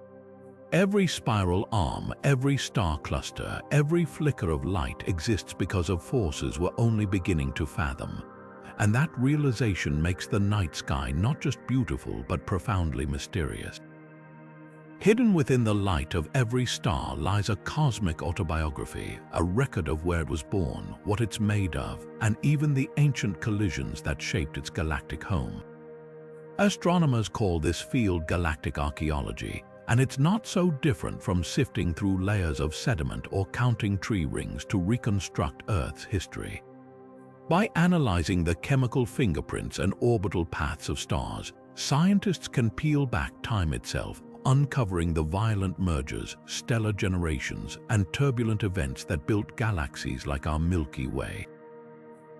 Every spiral arm, every star cluster, every flicker of light exists because of forces we're only beginning to fathom. And that realization makes the night sky not just beautiful but profoundly mysterious. Hidden within the light of every star lies a cosmic autobiography, a record of where it was born, what it's made of, and even the ancient collisions that shaped its galactic home. Astronomers call this field galactic archaeology, and it's not so different from sifting through layers of sediment or counting tree rings to reconstruct Earth's history. By analyzing the chemical fingerprints and orbital paths of stars, scientists can peel back time itself, uncovering the violent mergers, stellar generations, and turbulent events that built galaxies like our Milky Way.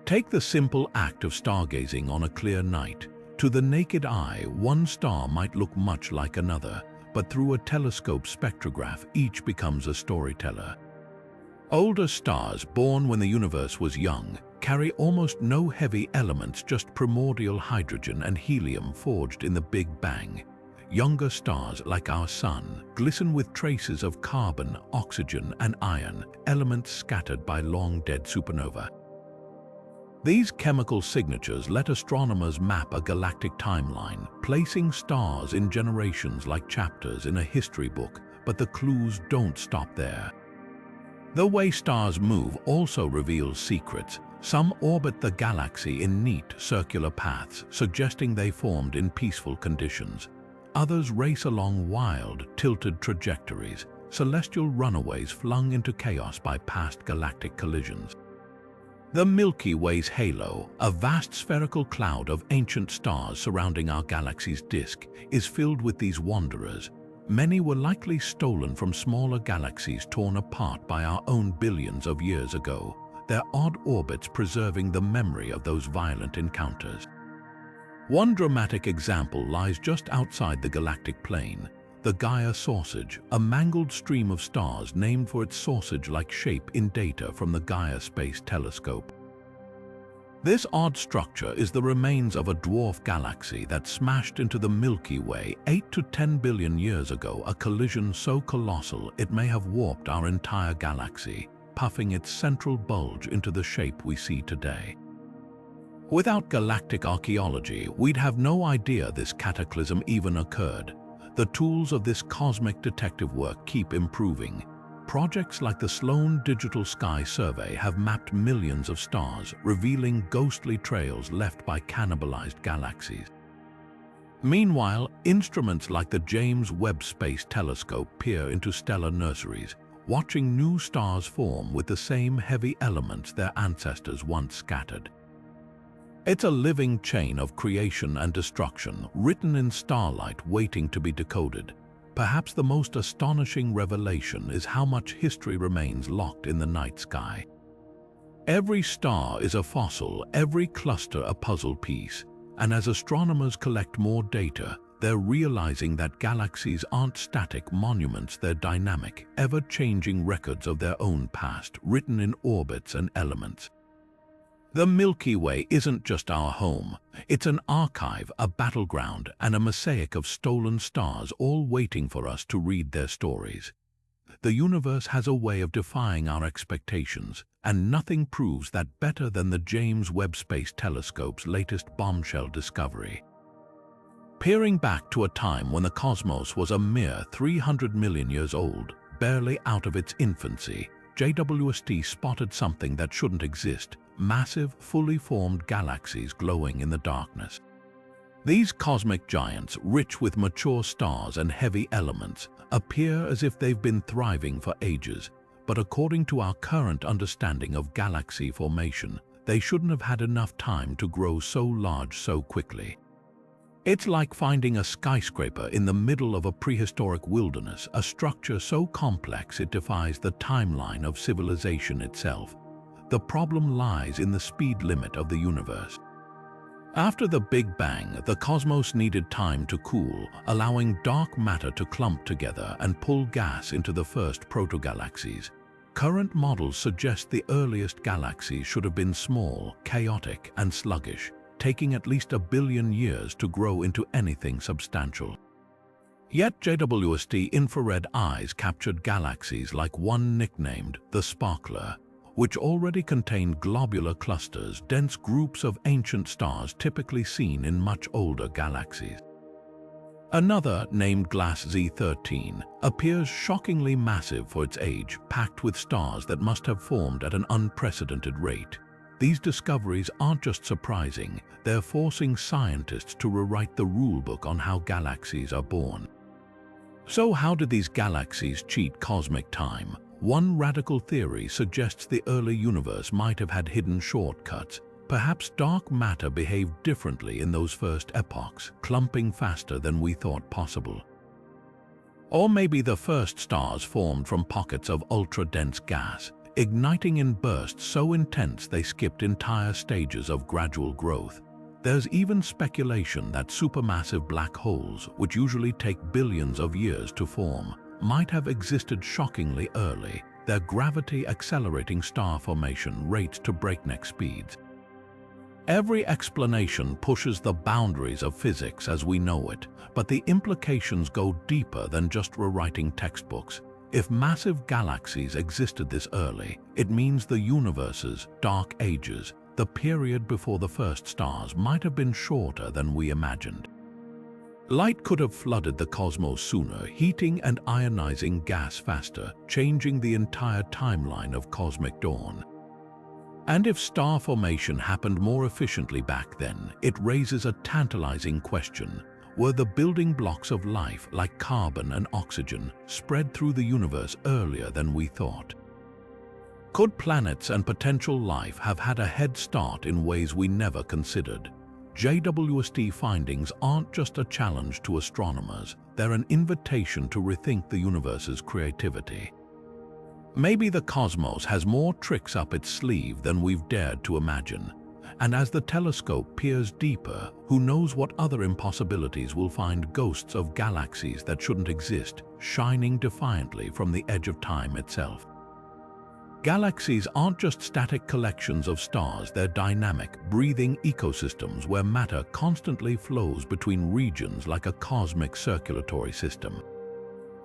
Take the simple act of stargazing on a clear night. To the naked eye, one star might look much like another, but through a telescope spectrograph, each becomes a storyteller. Older stars, born when the universe was young, carry almost no heavy elements, just primordial hydrogen and helium forged in the Big Bang. Younger stars, like our Sun, glisten with traces of carbon, oxygen, and iron, elements scattered by long-dead supernova. These chemical signatures let astronomers map a galactic timeline, placing stars in generations like chapters in a history book, but the clues don't stop there. The way stars move also reveals secrets. Some orbit the galaxy in neat, circular paths, suggesting they formed in peaceful conditions. Others race along wild, tilted trajectories, celestial runaways flung into chaos by past galactic collisions. The Milky Way's halo, a vast spherical cloud of ancient stars surrounding our galaxy's disk, is filled with these wanderers. Many were likely stolen from smaller galaxies torn apart by our own billions of years ago, their odd orbits preserving the memory of those violent encounters. One dramatic example lies just outside the galactic plane, the Gaia Sausage, a mangled stream of stars named for its sausage-like shape in data from the Gaia Space Telescope. This odd structure is the remains of a dwarf galaxy that smashed into the Milky Way 8 to 10 billion years ago, a collision so colossal it may have warped our entire galaxy, puffing its central bulge into the shape we see today. Without galactic archaeology, we'd have no idea this cataclysm even occurred. The tools of this cosmic detective work keep improving. Projects like the Sloan Digital Sky Survey have mapped millions of stars, revealing ghostly trails left by cannibalized galaxies. Meanwhile, instruments like the James Webb Space Telescope peer into stellar nurseries, watching new stars form with the same heavy elements their ancestors once scattered. It's a living chain of creation and destruction, written in starlight waiting to be decoded. Perhaps the most astonishing revelation is how much history remains locked in the night sky. Every star is a fossil, every cluster a puzzle piece, and as astronomers collect more data, they're realizing that galaxies aren't static monuments, they're dynamic, ever-changing records of their own past, written in orbits and elements. The Milky Way isn't just our home. It's an archive, a battleground, and a mosaic of stolen stars, all waiting for us to read their stories. The universe has a way of defying our expectations, and nothing proves that better than the James Webb Space Telescope's latest bombshell discovery. Peering back to a time when the cosmos was a mere 300 million years old, barely out of its infancy, JWST spotted something that shouldn't exist: massive, fully formed galaxies glowing in the darkness. These cosmic giants, rich with mature stars and heavy elements, appear as if they've been thriving for ages, but according to our current understanding of galaxy formation, they shouldn't have had enough time to grow so large so quickly. It's like finding a skyscraper in the middle of a prehistoric wilderness, a structure so complex it defies the timeline of civilization itself. The problem lies in the speed limit of the universe. After the Big Bang, the cosmos needed time to cool, allowing dark matter to clump together and pull gas into the first protogalaxies. Current models suggest the earliest galaxies should have been small, chaotic, and sluggish, taking at least 1 billion years to grow into anything substantial. Yet JWST infrared eyes captured galaxies like one nicknamed the Sparkler, which already contained globular clusters, dense groups of ancient stars typically seen in much older galaxies. Another, named Glass Z13, appears shockingly massive for its age, packed with stars that must have formed at an unprecedented rate. These discoveries aren't just surprising, they're forcing scientists to rewrite the rulebook on how galaxies are born. So how did these galaxies cheat cosmic time? One radical theory suggests the early universe might have had hidden shortcuts. Perhaps dark matter behaved differently in those first epochs, clumping faster than we thought possible. Or maybe the first stars formed from pockets of ultra-dense gas, igniting in bursts so intense they skipped entire stages of gradual growth. There's even speculation that supermassive black holes, which usually take billions of years to form, might have existed shockingly early, their gravity accelerating star formation rates to breakneck speeds. Every explanation pushes the boundaries of physics as we know it, but the implications go deeper than just rewriting textbooks. If massive galaxies existed this early, it means the universe's dark ages, the period before the first stars, might have been shorter than we imagined. Light could have flooded the cosmos sooner, heating and ionizing gas faster, changing the entire timeline of cosmic dawn. And if star formation happened more efficiently back then, it raises a tantalizing question. Were the building blocks of life, like carbon and oxygen, spread through the universe earlier than we thought? Could planets and potential life have had a head start in ways we never considered? JWST findings aren't just a challenge to astronomers, they're an invitation to rethink the universe's creativity. Maybe the cosmos has more tricks up its sleeve than we've dared to imagine. And as the telescope peers deeper, who knows what other impossibilities will find ghosts of galaxies that shouldn't exist, shining defiantly from the edge of time itself. Galaxies aren't just static collections of stars, they're dynamic, breathing ecosystems where matter constantly flows between regions like a cosmic circulatory system.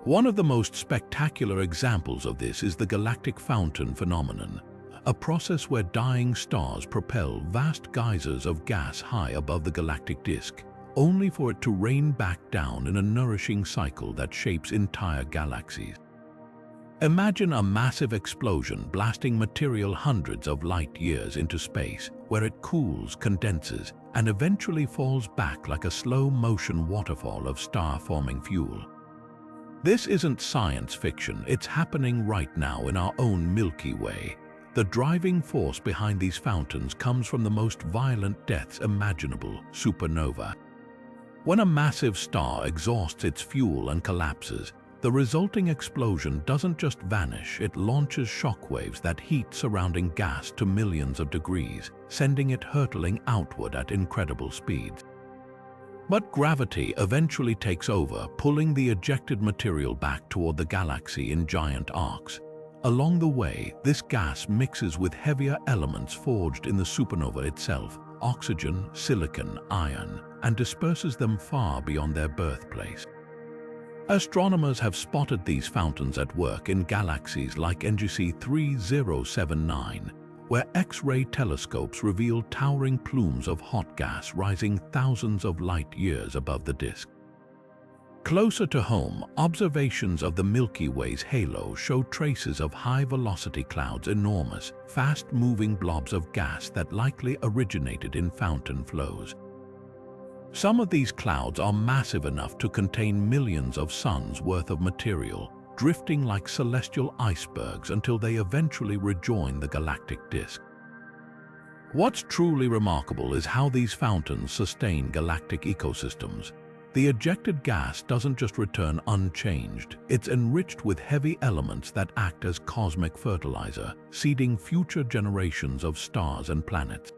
One of the most spectacular examples of this is the galactic fountain phenomenon, a process where dying stars propel vast geysers of gas high above the galactic disk, only for it to rain back down in a nourishing cycle that shapes entire galaxies. Imagine a massive explosion blasting material hundreds of light years into space, where it cools, condenses, and eventually falls back like a slow-motion waterfall of star-forming fuel. This isn't science fiction, it's happening right now in our own Milky Way. The driving force behind these fountains comes from the most violent deaths imaginable, supernova. When a massive star exhausts its fuel and collapses, the resulting explosion doesn't just vanish, it launches shockwaves that heat surrounding gas to millions of degrees, sending it hurtling outward at incredible speeds. But gravity eventually takes over, pulling the ejected material back toward the galaxy in giant arcs. Along the way, this gas mixes with heavier elements forged in the supernova itself, oxygen, silicon, iron, and disperses them far beyond their birthplace. Astronomers have spotted these fountains at work in galaxies like NGC 3079, where X-ray telescopes reveal towering plumes of hot gas rising thousands of light-years above the disk. Closer to home, observations of the Milky Way's halo show traces of high-velocity clouds, enormous, fast-moving blobs of gas that likely originated in fountain flows. Some of these clouds are massive enough to contain millions of suns worth of material, drifting like celestial icebergs until they eventually rejoin the galactic disk. What's truly remarkable is how these fountains sustain galactic ecosystems. The ejected gas doesn't just return unchanged, it's enriched with heavy elements that act as cosmic fertilizer, seeding future generations of stars and planets.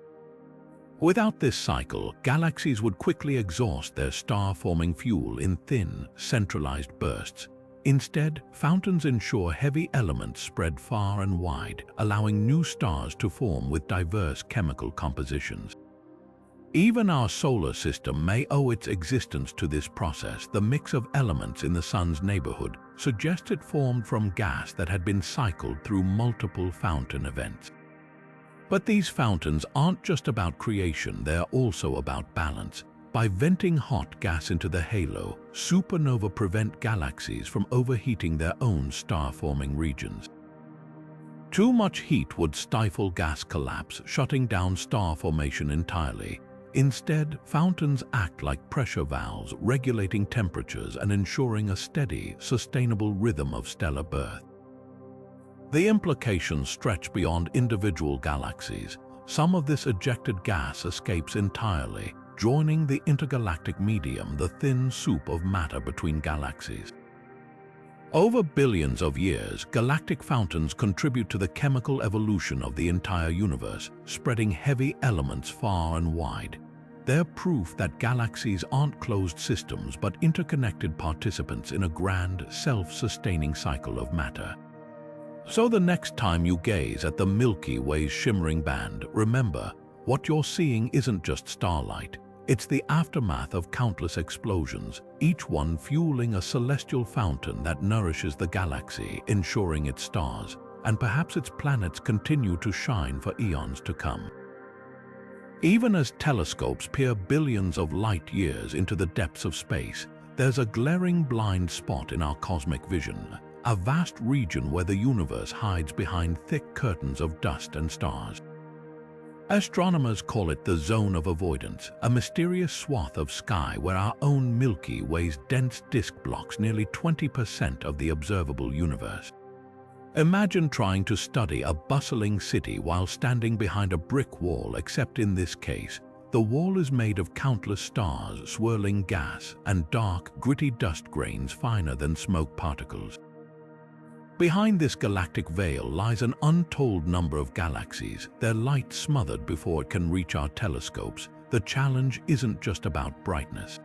Without this cycle, galaxies would quickly exhaust their star-forming fuel in thin, centralized bursts. Instead, fountains ensure heavy elements spread far and wide, allowing new stars to form with diverse chemical compositions. Even our solar system may owe its existence to this process. The mix of elements in the Sun's neighborhood suggests it formed from gas that had been cycled through multiple fountain events. But these fountains aren't just about creation, they're also about balance. By venting hot gas into the halo, supernovae prevent galaxies from overheating their own star-forming regions. Too much heat would stifle gas collapse, shutting down star formation entirely. Instead, fountains act like pressure valves, regulating temperatures and ensuring a steady, sustainable rhythm of stellar birth. The implications stretch beyond individual galaxies. Some of this ejected gas escapes entirely, joining the intergalactic medium, the thin soup of matter between galaxies. Over billions of years, galactic fountains contribute to the chemical evolution of the entire universe, spreading heavy elements far and wide. They're proof that galaxies aren't closed systems but interconnected participants in a grand, self-sustaining cycle of matter. So the next time you gaze at the Milky Way's shimmering band, remember, what you're seeing isn't just starlight. It's the aftermath of countless explosions, each one fueling a celestial fountain that nourishes the galaxy, ensuring its stars, and perhaps its planets continue to shine for eons to come. Even as telescopes peer billions of light-years into the depths of space, there's a glaring blind spot in our cosmic vision, a vast region where the universe hides behind thick curtains of dust and stars. Astronomers call it the zone of avoidance, a mysterious swath of sky where our own Milky Way's dense disk blocks nearly 20% of the observable universe. Imagine trying to study a bustling city while standing behind a brick wall, except in this case, the wall is made of countless stars, swirling gas, and dark, gritty dust grains finer than smoke particles. Behind this galactic veil lies an untold number of galaxies, their light smothered before it can reach our telescopes. The challenge isn't just about brightness.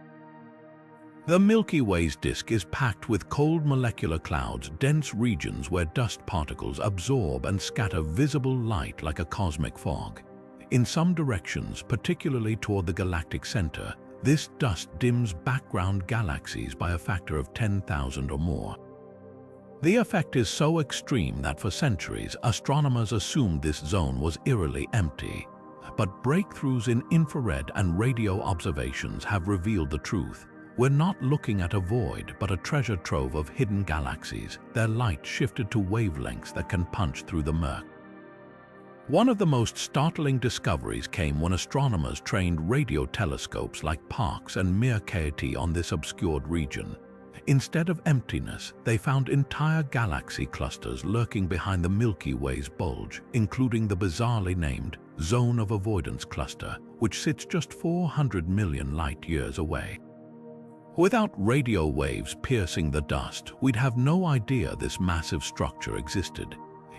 The Milky Way's disk is packed with cold molecular clouds, dense regions where dust particles absorb and scatter visible light like a cosmic fog. In some directions, particularly toward the galactic center, this dust dims background galaxies by a factor of 10,000 or more. The effect is so extreme that for centuries, astronomers assumed this zone was eerily empty. But breakthroughs in infrared and radio observations have revealed the truth. We're not looking at a void, but a treasure trove of hidden galaxies, their light shifted to wavelengths that can punch through the murk. One of the most startling discoveries came when astronomers trained radio telescopes like Parkes and Mir-KT on this obscured region. Instead of emptiness, they found entire galaxy clusters lurking behind the Milky Way's bulge, including the bizarrely named Zone of Avoidance Cluster, which sits just 400 million light-years away. Without radio waves piercing the dust, we'd have no idea this massive structure existed.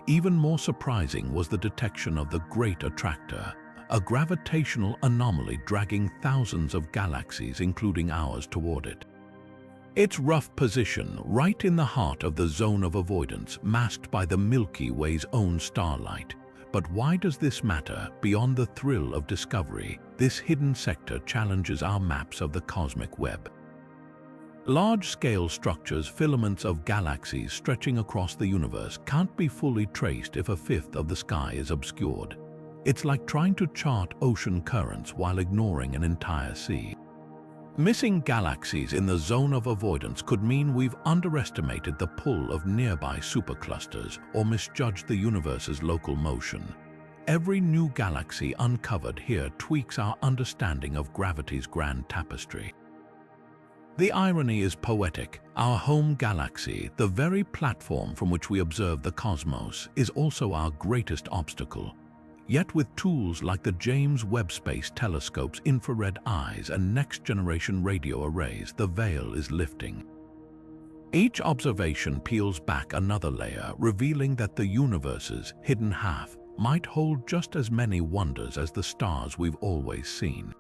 Even more surprising was the detection of the Great Attractor, a gravitational anomaly dragging thousands of galaxies, including ours, toward it. Its rough position, right in the heart of the zone of avoidance, masked by the Milky Way's own starlight. But why does this matter? Beyond the thrill of discovery, this hidden sector challenges our maps of the cosmic web. Large-scale structures, filaments of galaxies stretching across the universe, can't be fully traced if a fifth of the sky is obscured. It's like trying to chart ocean currents while ignoring an entire sea. Missing galaxies in the zone of avoidance could mean we've underestimated the pull of nearby superclusters or misjudged the universe's local motion. Every new galaxy uncovered here tweaks our understanding of gravity's grand tapestry. The irony is poetic. Our home galaxy, the very platform from which we observe the cosmos, is also our greatest obstacle. Yet with tools like the James Webb Space Telescope's infrared eyes and next-generation radio arrays, the veil is lifting. Each observation peels back another layer, revealing that the universe's hidden half might hold just as many wonders as the stars we've always seen.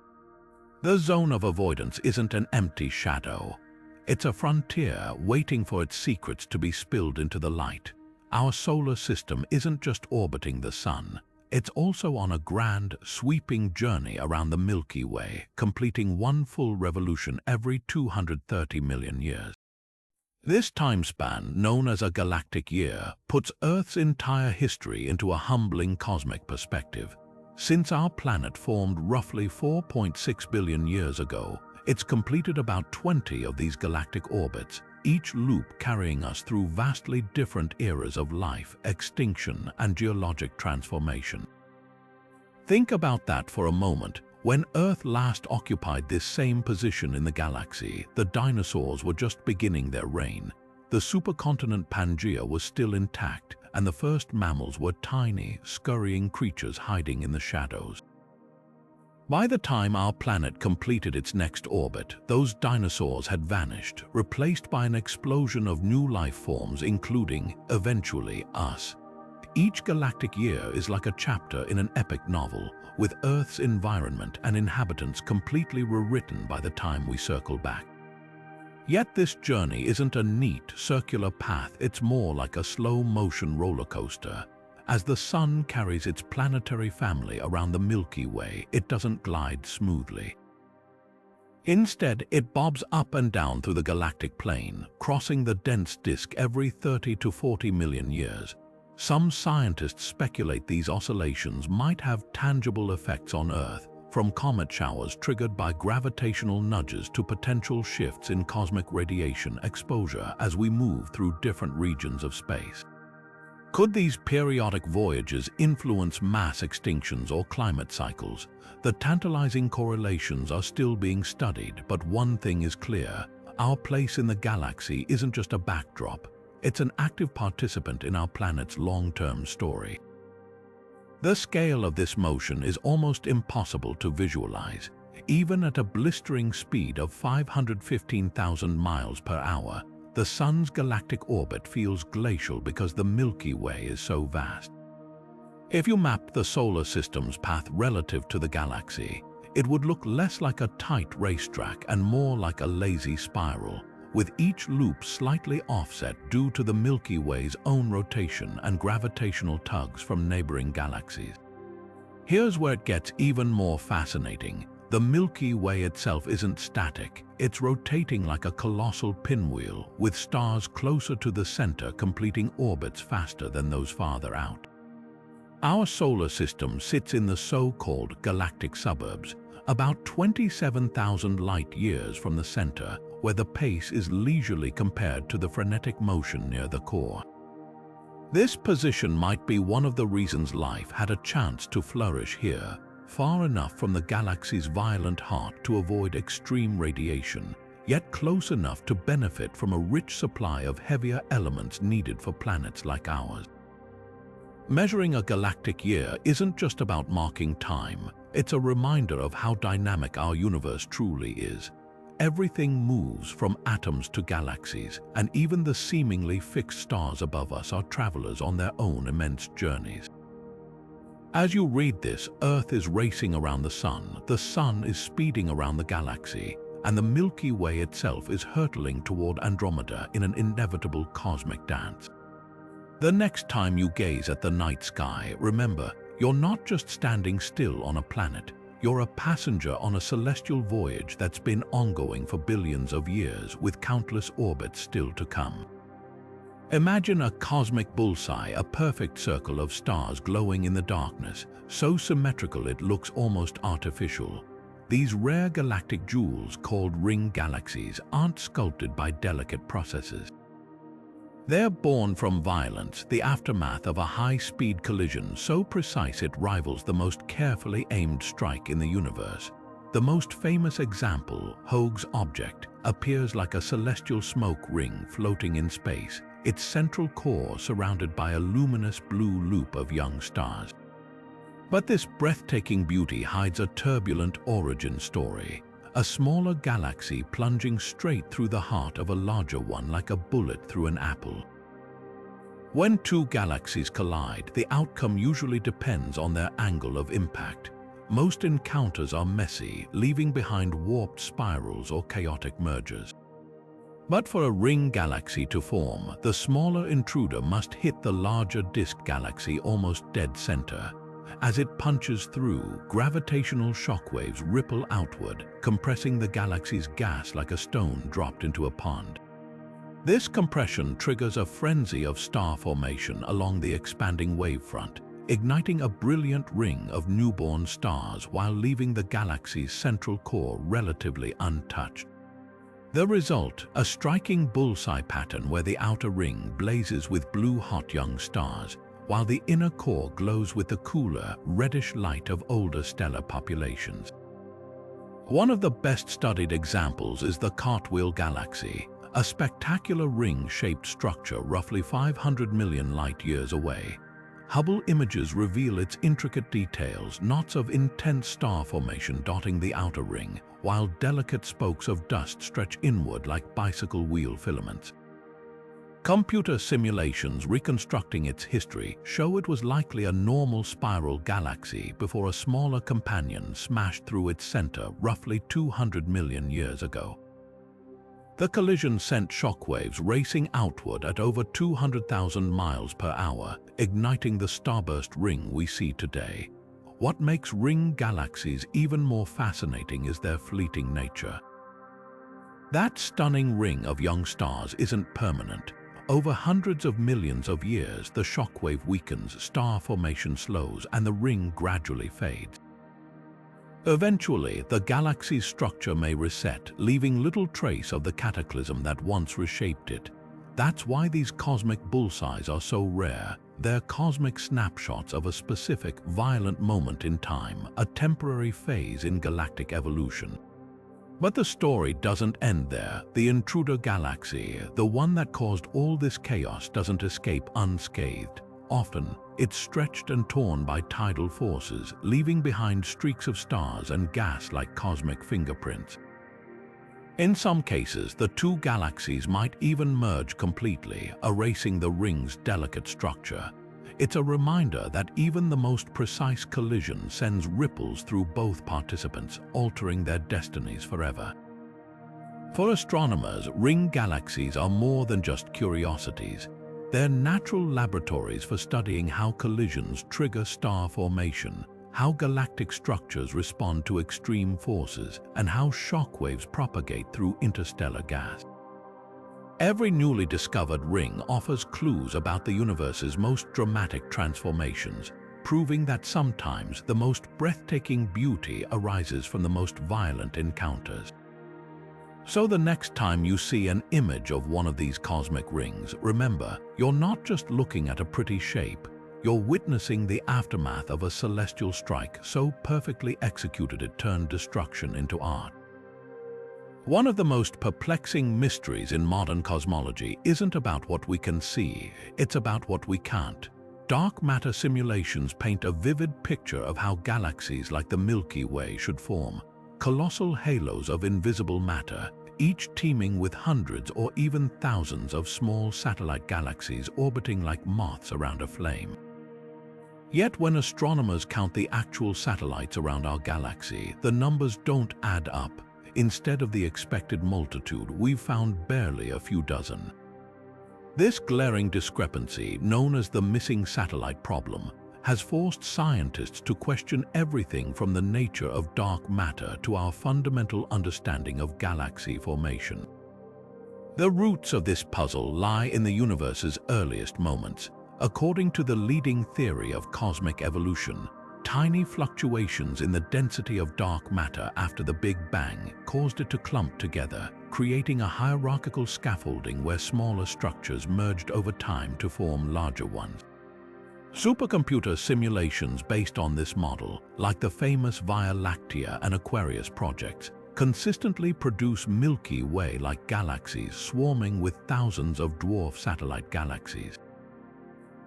The zone of avoidance isn't an empty shadow. It's a frontier waiting for its secrets to be spilled into the light. Our solar system isn't just orbiting the sun. It's also on a grand, sweeping journey around the Milky Way, completing one full revolution every 230 million years. This time span, known as a galactic year, puts Earth's entire history into a humbling cosmic perspective. Since our planet formed roughly 4.6 billion years ago, it's completed about 20 of these galactic orbits, each loop carrying us through vastly different eras of life, extinction, and geologic transformation. Think about that for a moment. When Earth last occupied this same position in the galaxy, the dinosaurs were just beginning their reign. The supercontinent Pangaea was still intact, and the first mammals were tiny, scurrying creatures hiding in the shadows. By the time our planet completed its next orbit, those dinosaurs had vanished, replaced by an explosion of new life forms, including, eventually, us. Each galactic year is like a chapter in an epic novel, with Earth's environment and inhabitants completely rewritten by the time we circle back. Yet this journey isn't a neat, circular path, it's more like a slow-motion roller coaster. As the sun carries its planetary family around the Milky Way, it doesn't glide smoothly. Instead, it bobs up and down through the galactic plane, crossing the dense disk every 30 to 40 million years. Some scientists speculate these oscillations might have tangible effects on Earth, from comet showers triggered by gravitational nudges to potential shifts in cosmic radiation exposure as we move through different regions of space. Could these periodic voyages influence mass extinctions or climate cycles? The tantalizing correlations are still being studied, but one thing is clear: our place in the galaxy isn't just a backdrop, it's an active participant in our planet's long-term story. The scale of this motion is almost impossible to visualize. Even at a blistering speed of 515,000 miles per hour, the Sun's galactic orbit feels glacial because the Milky Way is so vast. If you map the solar system's path relative to the galaxy, it would look less like a tight racetrack and more like a lazy spiral, with each loop slightly offset due to the Milky Way's own rotation and gravitational tugs from neighboring galaxies. Here's where it gets even more fascinating. The Milky Way itself isn't static, it's rotating like a colossal pinwheel, with stars closer to the center completing orbits faster than those farther out. Our solar system sits in the so-called galactic suburbs, about 27,000 light-years from the center, where the pace is leisurely compared to the frenetic motion near the core. This position might be one of the reasons life had a chance to flourish here, far enough from the galaxy's violent heart to avoid extreme radiation, yet close enough to benefit from a rich supply of heavier elements needed for planets like ours. Measuring a galactic year isn't just about marking time, it's a reminder of how dynamic our universe truly is. Everything moves from atoms to galaxies, and even the seemingly fixed stars above us are travelers on their own immense journeys. As you read this, Earth is racing around the Sun is speeding around the galaxy, and the Milky Way itself is hurtling toward Andromeda in an inevitable cosmic dance. The next time you gaze at the night sky, remember, you're not just standing still on a planet. You're a passenger on a celestial voyage that's been ongoing for billions of years, with countless orbits still to come. Imagine a cosmic bullseye, a perfect circle of stars glowing in the darkness, so symmetrical it looks almost artificial. These rare galactic jewels, called ring galaxies, aren't sculpted by delicate processes. They're born from violence, the aftermath of a high-speed collision so precise it rivals the most carefully aimed strike in the universe. The most famous example, Hoag's object, appears like a celestial smoke ring floating in space, its central core surrounded by a luminous blue loop of young stars. But this breathtaking beauty hides a turbulent origin story. A smaller galaxy plunging straight through the heart of a larger one like a bullet through an apple. When two galaxies collide, the outcome usually depends on their angle of impact. Most encounters are messy, leaving behind warped spirals or chaotic mergers. But for a ring galaxy to form, the smaller intruder must hit the larger disk galaxy almost dead center. As it punches through, gravitational shockwaves ripple outward, compressing the galaxy's gas like a stone dropped into a pond. This compression triggers a frenzy of star formation along the expanding wavefront, igniting a brilliant ring of newborn stars while leaving the galaxy's central core relatively untouched. The result, a striking bullseye pattern where the outer ring blazes with blue-hot young stars, while the inner core glows with the cooler, reddish light of older stellar populations. One of the best-studied examples is the Cartwheel Galaxy, a spectacular ring-shaped structure roughly 500 million light-years away. Hubble images reveal its intricate details, knots of intense star formation dotting the outer ring, while delicate spokes of dust stretch inward like bicycle wheel filaments. Computer simulations reconstructing its history show it was likely a normal spiral galaxy before a smaller companion smashed through its center roughly 200 million years ago. The collision sent shockwaves racing outward at over 200,000 miles per hour, igniting the starburst ring we see today. What makes ring galaxies even more fascinating is their fleeting nature. That stunning ring of young stars isn't permanent. Over hundreds of millions of years, the shockwave weakens, star formation slows, and the ring gradually fades. Eventually, the galaxy's structure may reset, leaving little trace of the cataclysm that once reshaped it. That's why these cosmic bullseyes are so rare. They're cosmic snapshots of a specific, violent moment in time, a temporary phase in galactic evolution. But the story doesn't end there. The intruder galaxy, the one that caused all this chaos, doesn't escape unscathed. Often, it's stretched and torn by tidal forces, leaving behind streaks of stars and gas like cosmic fingerprints. In some cases, the two galaxies might even merge completely, erasing the ring's delicate structure. It's a reminder that even the most precise collision sends ripples through both participants, altering their destinies forever. For astronomers, ring galaxies are more than just curiosities. They're natural laboratories for studying how collisions trigger star formation, how galactic structures respond to extreme forces, and how shockwaves propagate through interstellar gas. Every newly discovered ring offers clues about the universe's most dramatic transformations, proving that sometimes the most breathtaking beauty arises from the most violent encounters. So the next time you see an image of one of these cosmic rings, remember, you're not just looking at a pretty shape, you're witnessing the aftermath of a celestial strike so perfectly executed it turned destruction into art. One of the most perplexing mysteries in modern cosmology isn't about what we can see, it's about what we can't. Dark matter simulations paint a vivid picture of how galaxies like the Milky Way should form. Colossal halos of invisible matter, each teeming with hundreds or even thousands of small satellite galaxies orbiting like moths around a flame. Yet when astronomers count the actual satellites around our galaxy, the numbers don't add up. Instead of the expected multitude, we've found barely a few dozen. This glaring discrepancy, known as the missing satellite problem, has forced scientists to question everything from the nature of dark matter to our fundamental understanding of galaxy formation. The roots of this puzzle lie in the universe's earliest moments. According to the leading theory of cosmic evolution, tiny fluctuations in the density of dark matter after the Big Bang caused it to clump together, creating a hierarchical scaffolding where smaller structures merged over time to form larger ones. Supercomputer simulations based on this model, like the famous Via Lactea and Aquarius projects, consistently produce Milky Way-like galaxies swarming with thousands of dwarf satellite galaxies.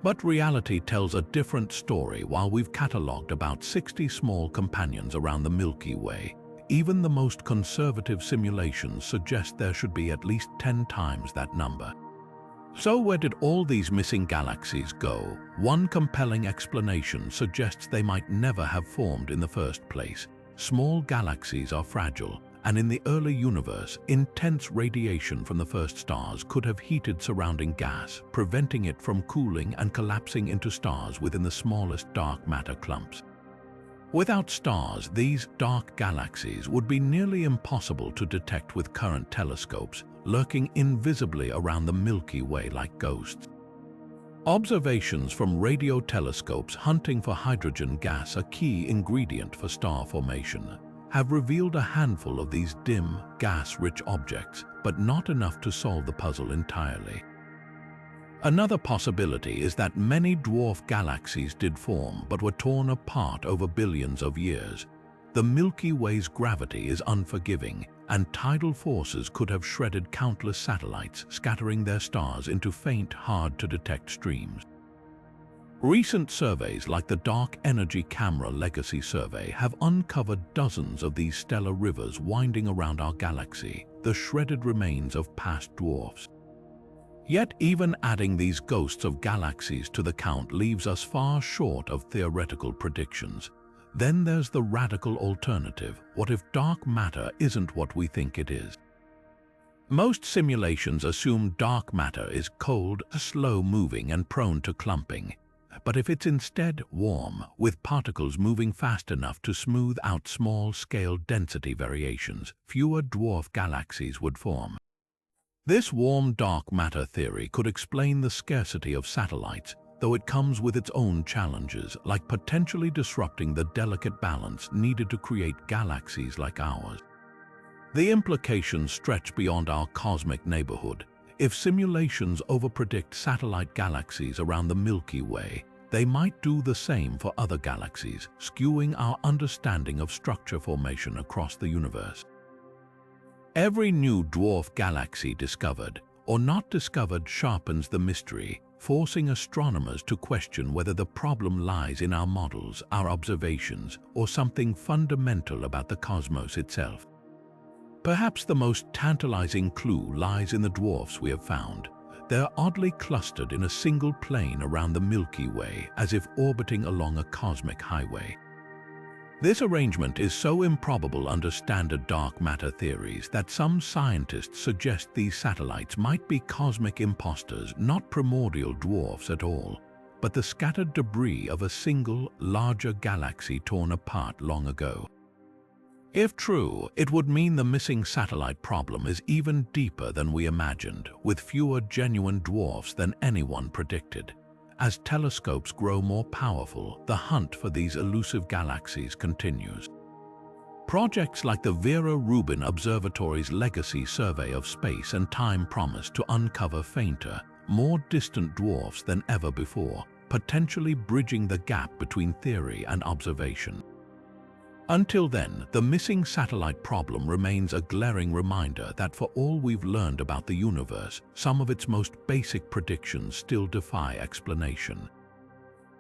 But reality tells a different story. While we've catalogued about 60 small companions around the Milky Way, even the most conservative simulations suggest there should be at least 10 times that number. So where did all these missing galaxies go? One compelling explanation suggests they might never have formed in the first place. Small galaxies are fragile, and in the early universe, intense radiation from the first stars could have heated surrounding gas, preventing it from cooling and collapsing into stars within the smallest dark matter clumps. Without stars, these dark galaxies would be nearly impossible to detect with current telescopes, lurking invisibly around the Milky Way like ghosts. Observations from radio telescopes hunting for hydrogen gas, a key ingredient for star formation, have revealed a handful of these dim, gas-rich objects, but not enough to solve the puzzle entirely. Another possibility is that many dwarf galaxies did form but were torn apart over billions of years. The Milky Way's gravity is unforgiving, and tidal forces could have shredded countless satellites, scattering their stars into faint, hard-to-detect streams. Recent surveys like the Dark Energy Camera Legacy Survey have uncovered dozens of these stellar rivers winding around our galaxy, the shredded remains of past dwarfs. Yet even adding these ghosts of galaxies to the count leaves us far short of theoretical predictions. Then there's the radical alternative. What if dark matter isn't what we think it is? Most simulations assume dark matter is cold, slow-moving, and prone to clumping. But if it's instead warm, with particles moving fast enough to smooth out small-scale density variations, fewer dwarf galaxies would form. This warm dark matter theory could explain the scarcity of satellites, though it comes with its own challenges, like potentially disrupting the delicate balance needed to create galaxies like ours. The implications stretch beyond our cosmic neighborhood. If simulations overpredict satellite galaxies around the Milky Way, they might do the same for other galaxies, skewing our understanding of structure formation across the universe. Every new dwarf galaxy discovered, or not discovered, sharpens the mystery, forcing astronomers to question whether the problem lies in our models, our observations, or something fundamental about the cosmos itself. Perhaps the most tantalizing clue lies in the dwarfs we have found. They're oddly clustered in a single plane around the Milky Way, as if orbiting along a cosmic highway. This arrangement is so improbable under standard dark matter theories that some scientists suggest these satellites might be cosmic imposters, not primordial dwarfs at all, but the scattered debris of a single, larger galaxy torn apart long ago. If true, it would mean the missing satellite problem is even deeper than we imagined, with fewer genuine dwarfs than anyone predicted. As telescopes grow more powerful, the hunt for these elusive galaxies continues. Projects like the Vera Rubin Observatory's Legacy Survey of Space and Time promise to uncover fainter, more distant dwarfs than ever before, potentially bridging the gap between theory and observation. Until then, the missing satellite problem remains a glaring reminder that for all we've learned about the universe, some of its most basic predictions still defy explanation.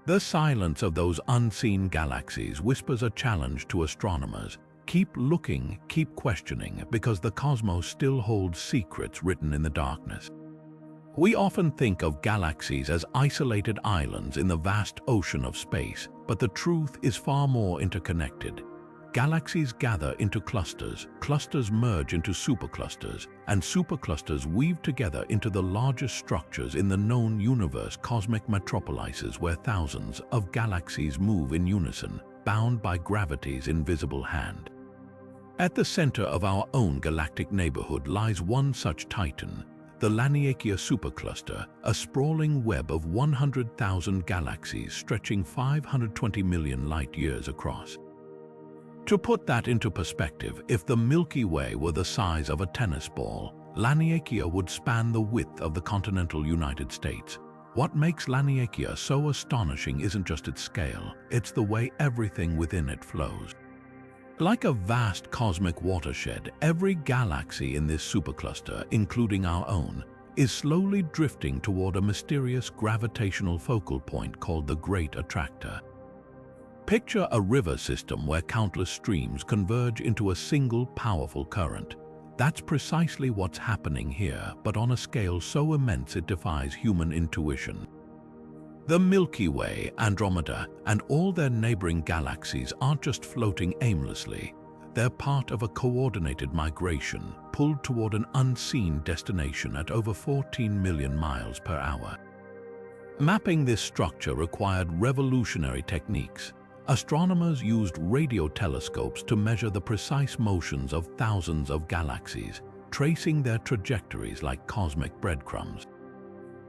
The silence of those unseen galaxies whispers a challenge to astronomers. Keep looking, keep questioning, because the cosmos still holds secrets written in the darkness. We often think of galaxies as isolated islands in the vast ocean of space, but the truth is far more interconnected. Galaxies gather into clusters, clusters merge into superclusters, and superclusters weave together into the largest structures in the known universe, cosmic metropolises where thousands of galaxies move in unison, bound by gravity's invisible hand. At the center of our own galactic neighborhood lies one such titan, the Laniakea supercluster, a sprawling web of 100,000 galaxies stretching 520 million light-years across. To put that into perspective, if the Milky Way were the size of a tennis ball, Laniakea would span the width of the continental United States. What makes Laniakea so astonishing isn't just its scale, it's the way everything within it flows. Like a vast cosmic watershed, every galaxy in this supercluster, including our own, is slowly drifting toward a mysterious gravitational focal point called the Great Attractor. Picture a river system where countless streams converge into a single powerful current. That's precisely what's happening here, but on a scale so immense it defies human intuition. The Milky Way, Andromeda, and all their neighboring galaxies aren't just floating aimlessly. They're part of a coordinated migration, pulled toward an unseen destination at over 14 million miles per hour. Mapping this structure required revolutionary techniques. Astronomers used radio telescopes to measure the precise motions of thousands of galaxies, tracing their trajectories like cosmic breadcrumbs.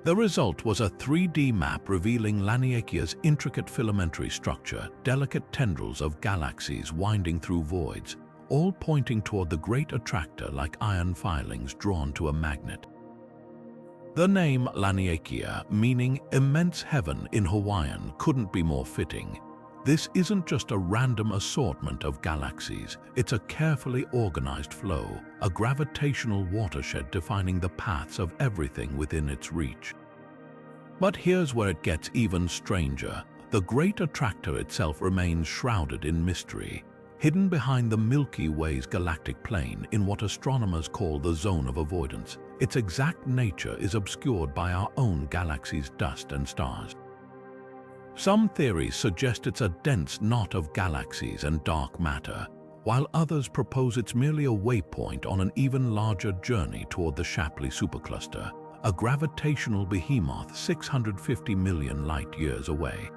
The result was a 3D map revealing Laniakea's intricate filamentary structure, delicate tendrils of galaxies winding through voids, all pointing toward the Great Attractor like iron filings drawn to a magnet. The name Laniakea, meaning immense heaven in Hawaiian, couldn't be more fitting. This isn't just a random assortment of galaxies, it's a carefully organized flow, a gravitational watershed defining the paths of everything within its reach. But here's where it gets even stranger. The Great Attractor itself remains shrouded in mystery, hidden behind the Milky Way's galactic plane in what astronomers call the zone of avoidance. Its exact nature is obscured by our own galaxy's dust and stars. Some theories suggest it's a dense knot of galaxies and dark matter, while others propose it's merely a waypoint on an even larger journey toward the Shapley supercluster, a gravitational behemoth 650 million light-years away.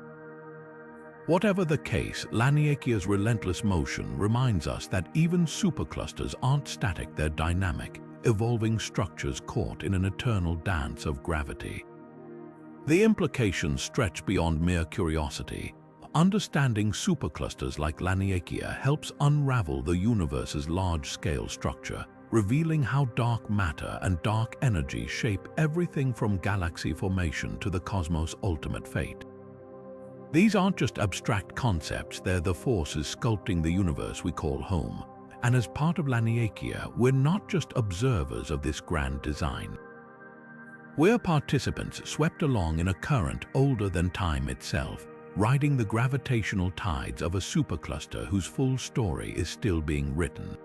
Whatever the case, Laniakea's relentless motion reminds us that even superclusters aren't static, they're dynamic, evolving structures caught in an eternal dance of gravity. The implications stretch beyond mere curiosity. Understanding superclusters like Laniakea helps unravel the universe's large-scale structure, revealing how dark matter and dark energy shape everything from galaxy formation to the cosmos' ultimate fate. These aren't just abstract concepts, they're the forces sculpting the universe we call home. And as part of Laniakea, we're not just observers of this grand design. We're participants swept along in a current older than time itself, riding the gravitational tides of a supercluster whose full story is still being written.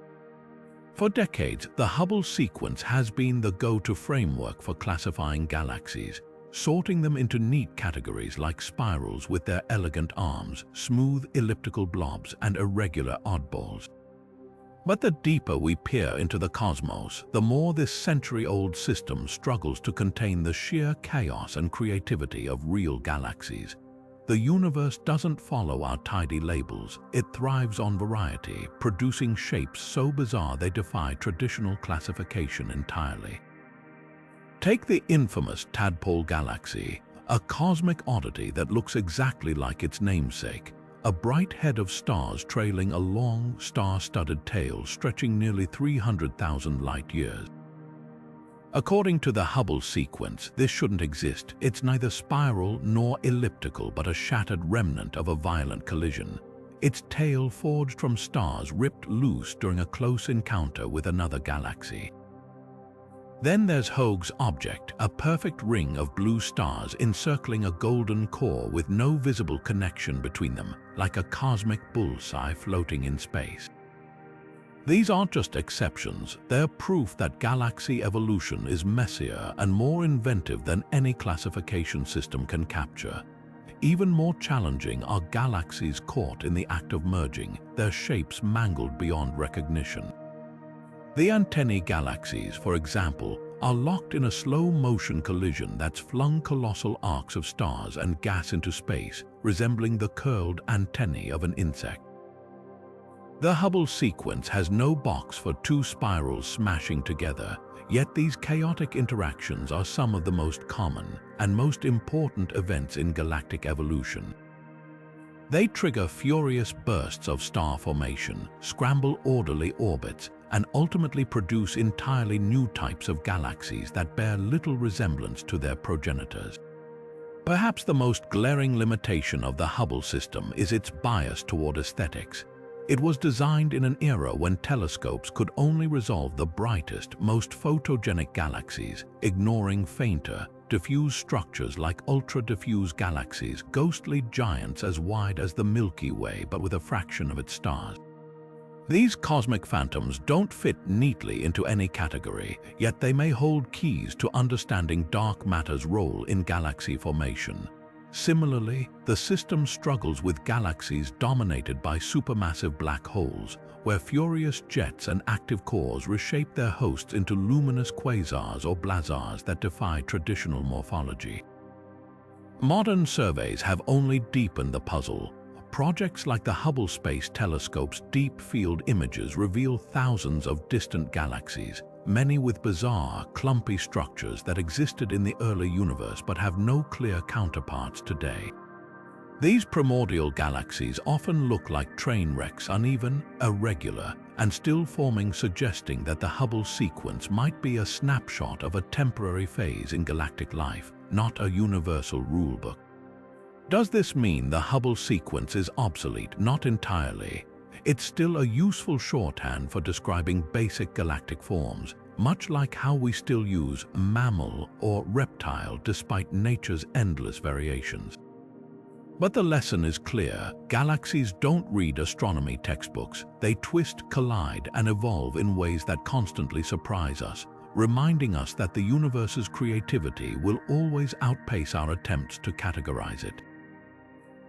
For decades, the Hubble sequence has been the go-to framework for classifying galaxies, sorting them into neat categories like spirals with their elegant arms, smooth elliptical blobs, and irregular oddballs. But the deeper we peer into the cosmos, the more this century-old system struggles to contain the sheer chaos and creativity of real galaxies. The universe doesn't follow our tidy labels, it thrives on variety, producing shapes so bizarre they defy traditional classification entirely. Take the infamous Tadpole Galaxy, a cosmic oddity that looks exactly like its namesake, a bright head of stars trailing a long, star-studded tail stretching nearly 300,000 light-years. According to the Hubble sequence, this shouldn't exist. It's neither spiral nor elliptical, but a shattered remnant of a violent collision. Its tail forged from stars ripped loose during a close encounter with another galaxy. Then there's Hoag's object, a perfect ring of blue stars encircling a golden core with no visible connection between them, like a cosmic bullseye floating in space. These aren't just exceptions, they're proof that galaxy evolution is messier and more inventive than any classification system can capture. Even more challenging are galaxies caught in the act of merging, their shapes mangled beyond recognition. The antennae galaxies, for example, are locked in a slow-motion collision that's flung colossal arcs of stars and gas into space, resembling the curled antennae of an insect. The Hubble sequence has no box for two spirals smashing together, yet these chaotic interactions are some of the most common and most important events in galactic evolution. They trigger furious bursts of star formation, scramble orderly orbits, and ultimately produce entirely new types of galaxies that bear little resemblance to their progenitors. Perhaps the most glaring limitation of the Hubble system is its bias toward aesthetics. It was designed in an era when telescopes could only resolve the brightest, most photogenic galaxies, ignoring fainter, diffuse structures like ultra-diffuse galaxies, ghostly giants as wide as the Milky Way but with a fraction of its stars. These cosmic phantoms don't fit neatly into any category, yet they may hold keys to understanding dark matter's role in galaxy formation. Similarly, the system struggles with galaxies dominated by supermassive black holes, where furious jets and active cores reshape their hosts into luminous quasars or blazars that defy traditional morphology. Modern surveys have only deepened the puzzle. Projects like the Hubble Space Telescope's deep field images reveal thousands of distant galaxies, many with bizarre, clumpy structures that existed in the early universe but have no clear counterparts today. These primordial galaxies often look like train wrecks, uneven, irregular, and still forming, suggesting that the Hubble sequence might be a snapshot of a temporary phase in galactic life, not a universal rulebook. Does this mean the Hubble sequence is obsolete? Not entirely. It's still a useful shorthand for describing basic galactic forms, much like how we still use mammal or reptile despite nature's endless variations. But the lesson is clear. Galaxies don't read astronomy textbooks. They twist, collide, and evolve in ways that constantly surprise us, reminding us that the universe's creativity will always outpace our attempts to categorize it.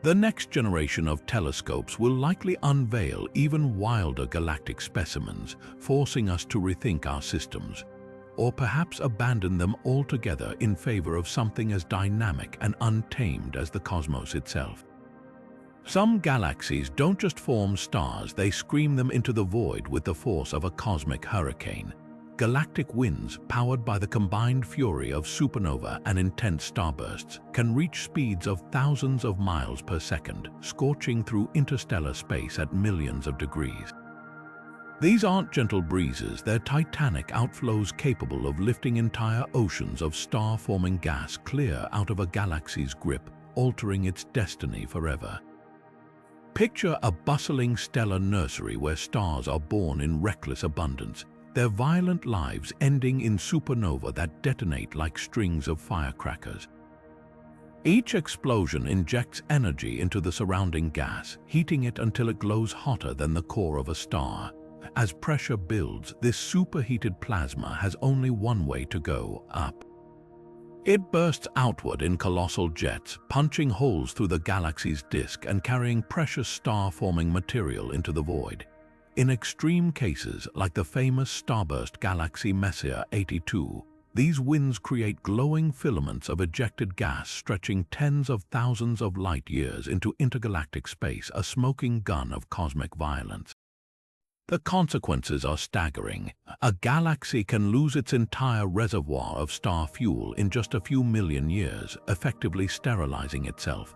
The next generation of telescopes will likely unveil even wilder galactic specimens, forcing us to rethink our systems, or perhaps abandon them altogether in favor of something as dynamic and untamed as the cosmos itself. Some galaxies don't just form stars, they scream them into the void with the force of a cosmic hurricane. Galactic winds, powered by the combined fury of supernova and intense starbursts, can reach speeds of thousands of miles per second, scorching through interstellar space at millions of degrees. These aren't gentle breezes, they're titanic outflows capable of lifting entire oceans of star-forming gas clear out of a galaxy's grip, altering its destiny forever. Picture a bustling stellar nursery where stars are born in reckless abundance, their violent lives ending in supernova that detonate like strings of firecrackers. Each explosion injects energy into the surrounding gas, heating it until it glows hotter than the core of a star. As pressure builds, this superheated plasma has only one way to go: up. It bursts outward in colossal jets, punching holes through the galaxy's disk and carrying precious star-forming material into the void. In extreme cases, like the famous starburst galaxy Messier 82, these winds create glowing filaments of ejected gas stretching tens of thousands of light-years into intergalactic space, a smoking gun of cosmic violence. The consequences are staggering. A galaxy can lose its entire reservoir of star fuel in just a few million years, effectively sterilizing itself.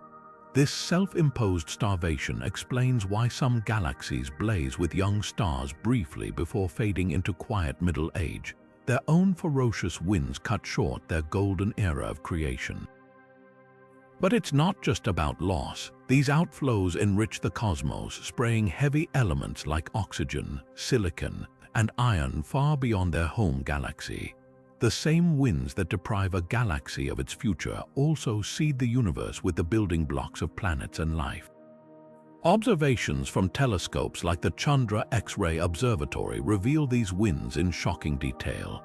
This self-imposed starvation explains why some galaxies blaze with young stars briefly before fading into quiet middle age. Their own ferocious winds cut short their golden era of creation. But it's not just about loss. These outflows enrich the cosmos, spraying heavy elements like oxygen, silicon, and iron far beyond their home galaxy. The same winds that deprive a galaxy of its future also seed the universe with the building blocks of planets and life. Observations from telescopes like the Chandra X-ray Observatory reveal these winds in shocking detail.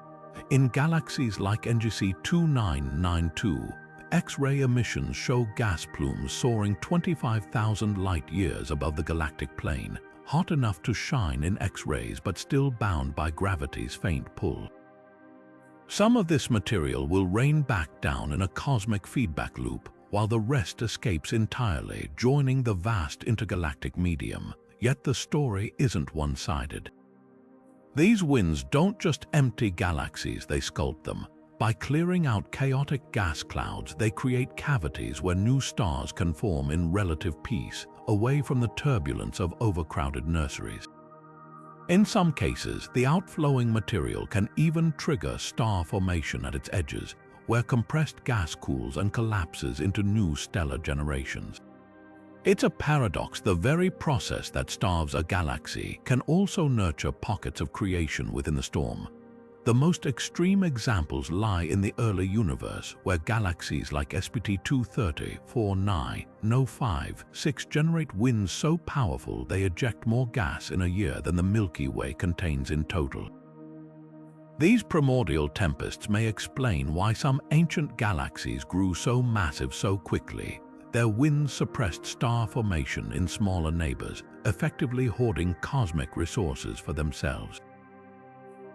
In galaxies like NGC 2992, X-ray emissions show gas plumes soaring 25,000 light-years above the galactic plane, hot enough to shine in X-rays but still bound by gravity's faint pull. Some of this material will rain back down in a cosmic feedback loop, while the rest escapes entirely, joining the vast intergalactic medium. Yet the story isn't one-sided. These winds don't just empty galaxies, they sculpt them. By clearing out chaotic gas clouds, they create cavities where new stars can form in relative peace, away from the turbulence of overcrowded nurseries. In some cases, the outflowing material can even trigger star formation at its edges, where compressed gas cools and collapses into new stellar generations. It's a paradox. The very process that starves a galaxy can also nurture pockets of creation within the storm. The most extreme examples lie in the early universe, where galaxies like SPT 230, 49, No 5, 6 generate winds so powerful they eject more gas in a year than the Milky Way contains in total. These primordial tempests may explain why some ancient galaxies grew so massive so quickly. Their winds suppressed star formation in smaller neighbors, effectively hoarding cosmic resources for themselves.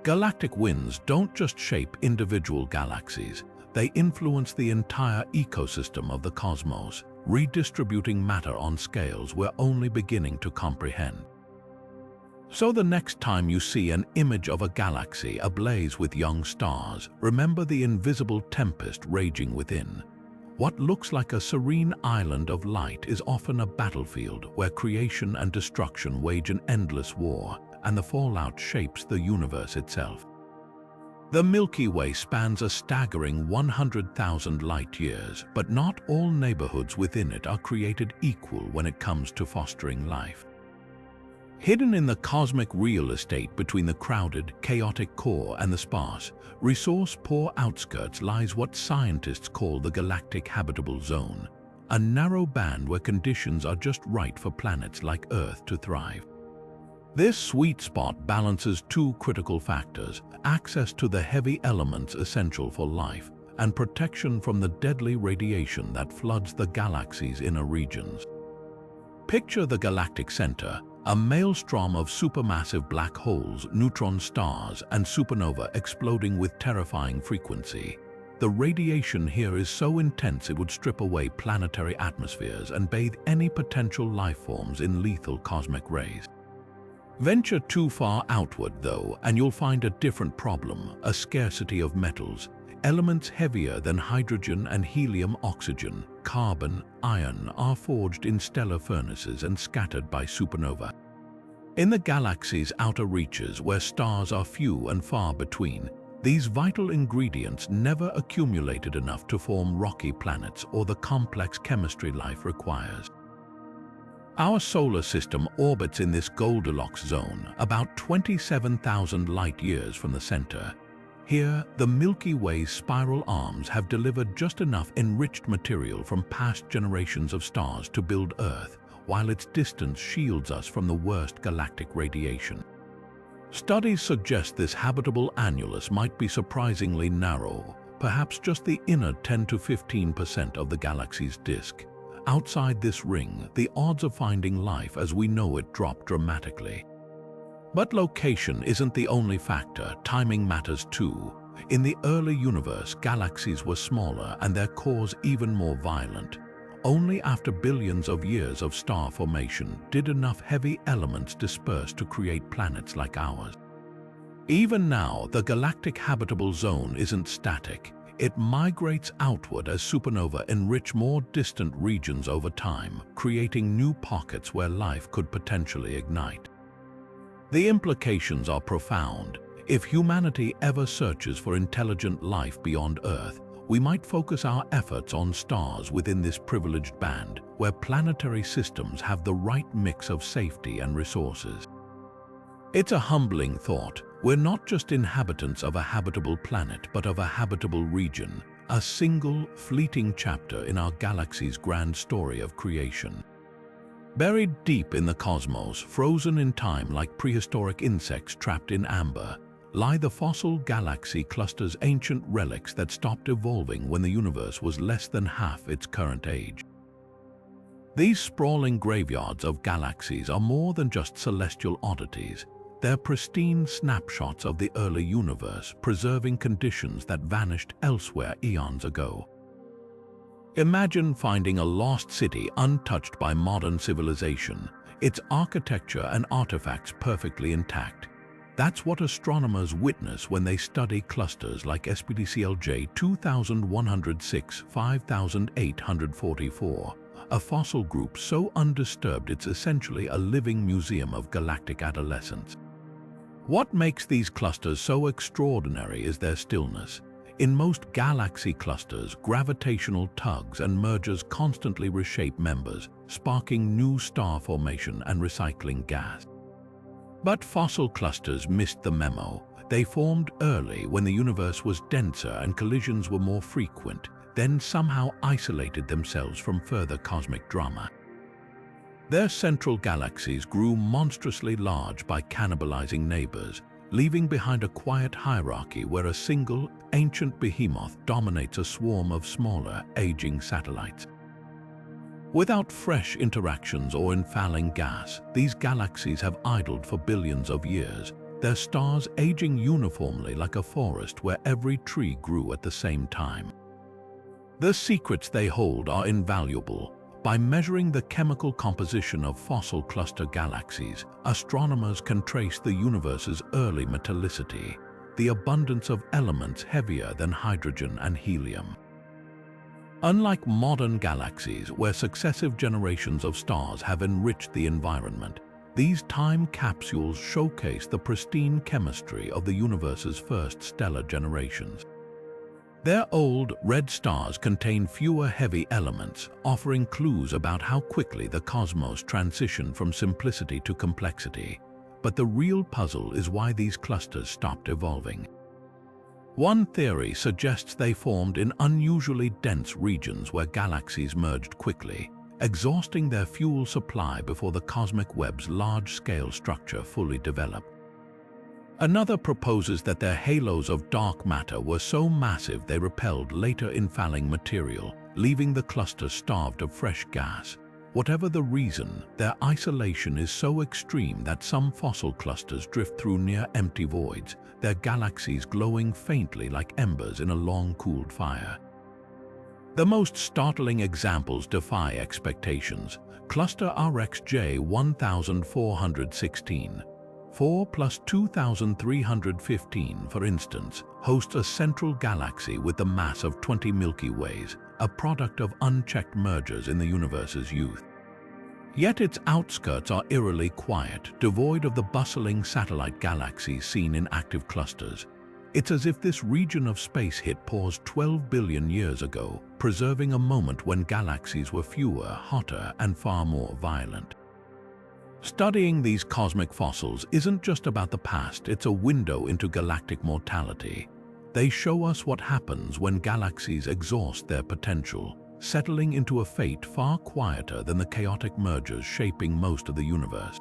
Galactic winds don't just shape individual galaxies, they influence the entire ecosystem of the cosmos, redistributing matter on scales we're only beginning to comprehend. So the next time you see an image of a galaxy ablaze with young stars, remember the invisible tempest raging within. What looks like a serene island of light is often a battlefield where creation and destruction wage an endless war, and the fallout shapes the universe itself. The Milky Way spans a staggering 100,000 light-years, but not all neighborhoods within it are created equal when it comes to fostering life. Hidden in the cosmic real estate between the crowded, chaotic core and the sparse, resource-poor outskirts lies what scientists call the Galactic Habitable Zone, a narrow band where conditions are just right for planets like Earth to thrive. This sweet spot balances two critical factors: access to the heavy elements essential for life, and protection from the deadly radiation that floods the galaxy's inner regions. Picture the galactic center, a maelstrom of supermassive black holes, neutron stars, and supernova exploding with terrifying frequency. The radiation here is so intense it would strip away planetary atmospheres and bathe any potential life forms in lethal cosmic rays. Venture too far outward, though, and you'll find a different problem: a scarcity of metals. Elements heavier than hydrogen and helium, oxygen, carbon, iron are forged in stellar furnaces and scattered by supernova. In the galaxy's outer reaches, where stars are few and far between, these vital ingredients never accumulated enough to form rocky planets or the complex chemistry life requires. Our solar system orbits in this Goldilocks zone, about 27,000 light-years from the center. Here, the Milky Way's spiral arms have delivered just enough enriched material from past generations of stars to build Earth, while its distance shields us from the worst galactic radiation. Studies suggest this habitable annulus might be surprisingly narrow, perhaps just the inner 10 to 15% of the galaxy's disk. Outside this ring, the odds of finding life as we know it drop dramatically. But location isn't the only factor. Timing matters too. In the early universe, galaxies were smaller and their cores even more violent. Only after billions of years of star formation did enough heavy elements disperse to create planets like ours. Even now, the galactic habitable zone isn't static. It migrates outward as supernova enrich more distant regions over time, creating new pockets where life could potentially ignite. The implications are profound. If humanity ever searches for intelligent life beyond Earth, we might focus our efforts on stars within this privileged band, where planetary systems have the right mix of safety and resources. It's a humbling thought. We're not just inhabitants of a habitable planet, but of a habitable region, a single, fleeting chapter in our galaxy's grand story of creation. Buried deep in the cosmos, frozen in time like prehistoric insects trapped in amber, lie the fossil galaxy cluster's ancient relics that stopped evolving when the universe was less than half its current age. These sprawling graveyards of galaxies are more than just celestial oddities. They're pristine snapshots of the early universe, preserving conditions that vanished elsewhere eons ago. Imagine finding a lost city untouched by modern civilization, its architecture and artifacts perfectly intact. That's what astronomers witness when they study clusters like SPDCLJ 2106-5844, a fossil group so undisturbed it's essentially a living museum of galactic adolescence. What makes these clusters so extraordinary is their stillness. In most galaxy clusters, gravitational tugs and mergers constantly reshape members, sparking new star formation and recycling gas. But fossil clusters missed the memo. They formed early when the universe was denser and collisions were more frequent, then somehow isolated themselves from further cosmic drama. Their central galaxies grew monstrously large by cannibalizing neighbors, leaving behind a quiet hierarchy where a single, ancient behemoth dominates a swarm of smaller, aging satellites. Without fresh interactions or infalling gas, these galaxies have idled for billions of years, their stars aging uniformly like a forest where every tree grew at the same time. The secrets they hold are invaluable. By measuring the chemical composition of fossil cluster galaxies, astronomers can trace the universe's early metallicity, the abundance of elements heavier than hydrogen and helium. Unlike modern galaxies, where successive generations of stars have enriched the environment, these time capsules showcase the pristine chemistry of the universe's first stellar generations. Their old, red stars contain fewer heavy elements, offering clues about how quickly the cosmos transitioned from simplicity to complexity. But the real puzzle is why these clusters stopped evolving. One theory suggests they formed in unusually dense regions where galaxies merged quickly, exhausting their fuel supply before the cosmic web's large-scale structure fully developed. Another proposes that their halos of dark matter were so massive they repelled later infalling material, leaving the cluster starved of fresh gas. Whatever the reason, their isolation is so extreme that some fossil clusters drift through near-empty voids, their galaxies glowing faintly like embers in a long-cooled fire. The most startling examples defy expectations. Cluster RxJ 1416. 4 plus 2315, for instance, hosts a central galaxy with the mass of 20 Milky Ways, a product of unchecked mergers in the universe's youth. Yet its outskirts are eerily quiet, devoid of the bustling satellite galaxies seen in active clusters. It's as if this region of space hit pause 12 billion years ago, preserving a moment when galaxies were fewer, hotter, and far more violent. Studying these cosmic fossils isn't just about the past, it's a window into galactic mortality. They show us what happens when galaxies exhaust their potential, settling into a fate far quieter than the chaotic mergers shaping most of the universe.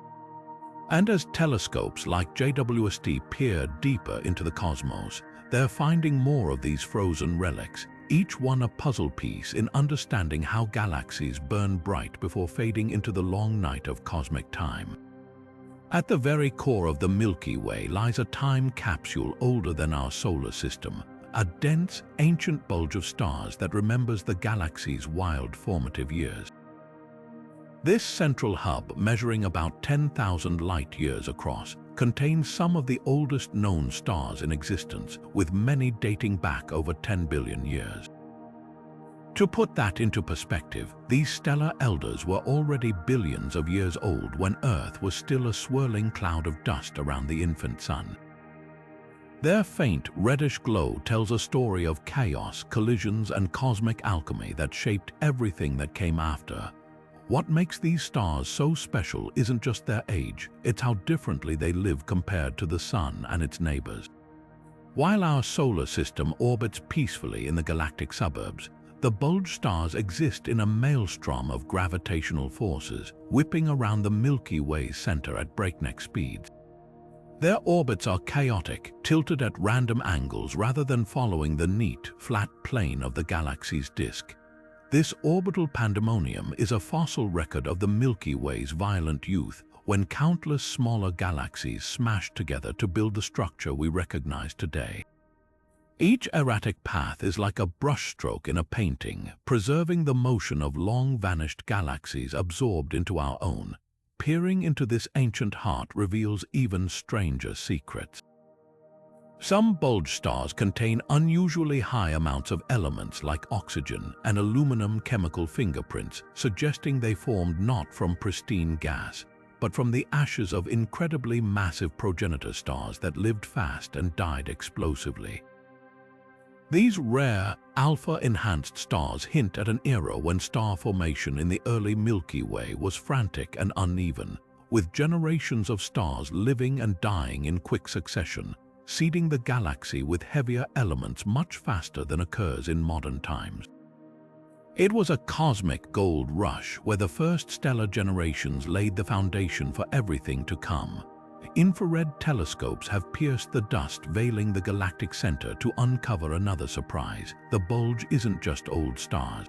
And as telescopes like JWST peer deeper into the cosmos, they're finding more of these frozen relics, each one a puzzle piece in understanding how galaxies burn bright before fading into the long night of cosmic time. At the very core of the Milky Way lies a time capsule older than our solar system, a dense, ancient bulge of stars that remembers the galaxy's wild formative years. This central hub, measuring about 10,000 light-years across, contains some of the oldest known stars in existence, with many dating back over 10 billion years. To put that into perspective, these stellar elders were already billions of years old when Earth was still a swirling cloud of dust around the infant sun. Their faint, reddish glow tells a story of chaos, collisions, and cosmic alchemy that shaped everything that came after. What makes these stars so special isn't just their age, it's how differently they live compared to the Sun and its neighbors. While our solar system orbits peacefully in the galactic suburbs, The bulge stars exist in a maelstrom of gravitational forces, whipping around the Milky Way's center at breakneck speeds. Their orbits are chaotic, tilted at random angles rather than following the neat, flat plane of the galaxy's disk. This orbital pandemonium is a fossil record of the Milky Way's violent youth, when countless smaller galaxies smashed together to build the structure we recognize today. Each erratic path is like a brushstroke in a painting, preserving the motion of long-vanished galaxies absorbed into our own. Peering into this ancient heart reveals even stranger secrets. Some bulge stars contain unusually high amounts of elements like oxygen and aluminum chemical fingerprints, suggesting they formed not from pristine gas, but from the ashes of incredibly massive progenitor stars that lived fast and died explosively. These rare, alpha-enhanced stars hint at an era when star formation in the early Milky Way was frantic and uneven, with generations of stars living and dying in quick succession, seeding the galaxy with heavier elements much faster than occurs in modern times. It was a cosmic gold rush where the first stellar generations laid the foundation for everything to come. Infrared telescopes have pierced the dust veiling the galactic center to uncover another surprise. The bulge isn't just old stars.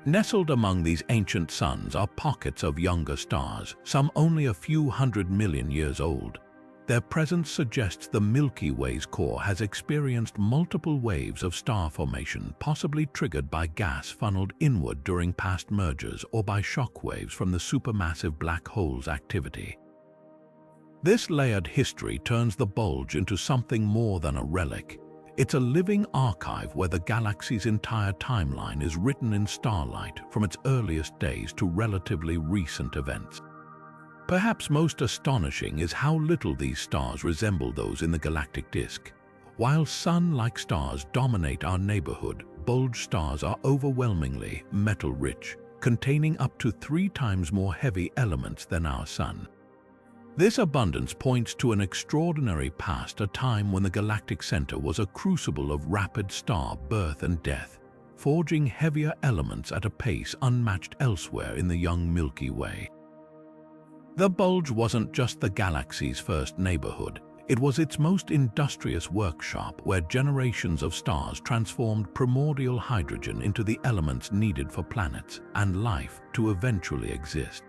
Nestled among these ancient suns are pockets of younger stars, some only a few 100 million years old. Their presence suggests the Milky Way's core has experienced multiple waves of star formation, possibly triggered by gas funneled inward during past mergers or by shock waves from the supermassive black hole's activity. This layered history turns the bulge into something more than a relic. It's a living archive where the galaxy's entire timeline is written in starlight from its earliest days to relatively recent events. Perhaps most astonishing is how little these stars resemble those in the galactic disk. While sun-like stars dominate our neighborhood, bulge stars are overwhelmingly metal-rich, containing up to 3 times more heavy elements than our Sun. This abundance points to an extraordinary past, a time when the galactic center was a crucible of rapid star birth and death, forging heavier elements at a pace unmatched elsewhere in the young Milky Way. The bulge wasn't just the galaxy's first neighborhood, it was its most industrious workshop where generations of stars transformed primordial hydrogen into the elements needed for planets and life to eventually exist.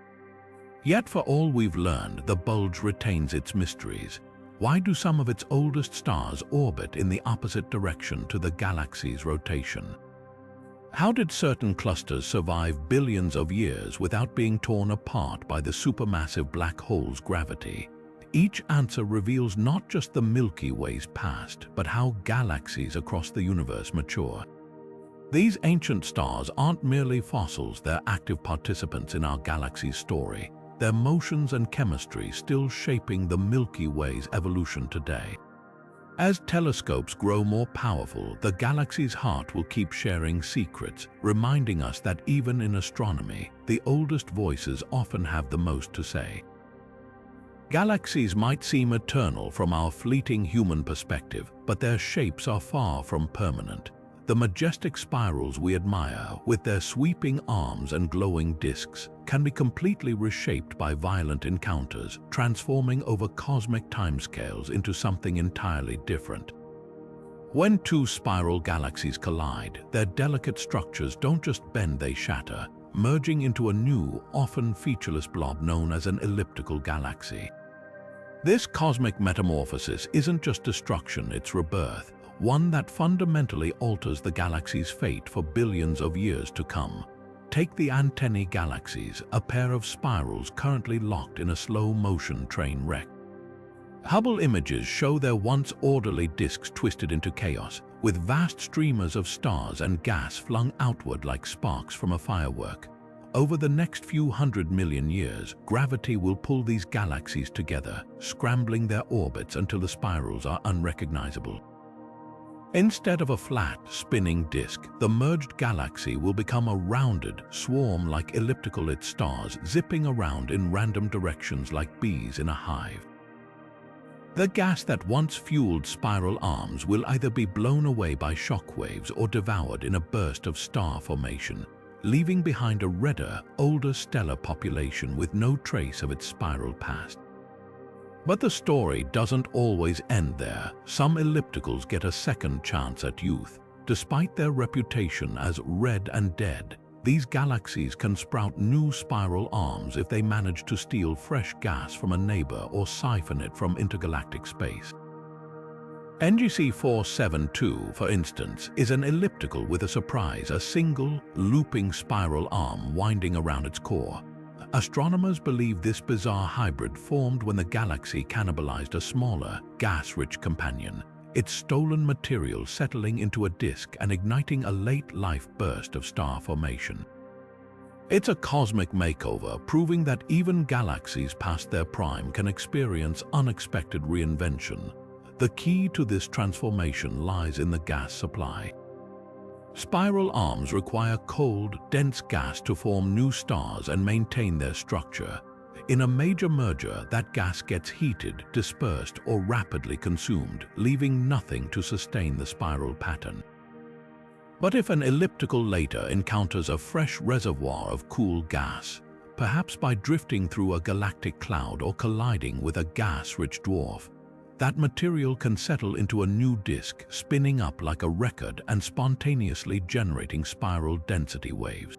Yet for all we've learned, the bulge retains its mysteries. Why do some of its oldest stars orbit in the opposite direction to the galaxy's rotation? How did certain clusters survive billions of years without being torn apart by the supermassive black hole's gravity? Each answer reveals not just the Milky Way's past, but how galaxies across the universe mature. These ancient stars aren't merely fossils, they're active participants in our galaxy's story, their motions and chemistry still shaping the Milky Way's evolution today. As telescopes grow more powerful, the galaxy's heart will keep sharing secrets, reminding us that even in astronomy, the oldest voices often have the most to say. Galaxies might seem eternal from our fleeting human perspective, but their shapes are far from permanent. The majestic spirals we admire, with their sweeping arms and glowing disks, can be completely reshaped by violent encounters, transforming over cosmic timescales into something entirely different. When 2 spiral galaxies collide, their delicate structures don't just bend, they shatter, merging into a new, often featureless blob known as an elliptical galaxy. This cosmic metamorphosis isn't just destruction, it's rebirth, one that fundamentally alters the galaxy's fate for billions of years to come. Take the Antennae galaxies, a pair of spirals currently locked in a slow-motion train wreck. Hubble images show their once orderly disks twisted into chaos, with vast streamers of stars and gas flung outward like sparks from a firework. Over the next few 100 million years, gravity will pull these galaxies together, scrambling their orbits until the spirals are unrecognizable. Instead of a flat, spinning disk, the merged galaxy will become a rounded, swarm-like elliptical stars zipping around in random directions like bees in a hive. The gas that once fueled spiral arms will either be blown away by shockwaves or devoured in a burst of star formation, leaving behind a redder, older stellar population with no trace of its spiral past. But the story doesn't always end there. Some ellipticals get a second chance at youth. Despite their reputation as red and dead, these galaxies can sprout new spiral arms if they manage to steal fresh gas from a neighbor or siphon it from intergalactic space. NGC 472, for instance, is an elliptical with a surprise, a single, looping spiral arm winding around its core. Astronomers believe this bizarre hybrid formed when the galaxy cannibalized a smaller, gas-rich companion, its stolen material settling into a disk and igniting a late-life burst of star formation. It's a cosmic makeover, proving that even galaxies past their prime can experience unexpected reinvention. The key to this transformation lies in the gas supply. Spiral arms require cold, dense gas to form new stars and maintain their structure. In a major merger, that gas gets heated, dispersed, or rapidly consumed, leaving nothing to sustain the spiral pattern. But if an elliptical later encounters a fresh reservoir of cool gas, perhaps by drifting through a galactic cloud or colliding with a gas-rich dwarf, that material can settle into a new disk, spinning up like a record and spontaneously generating spiral density waves.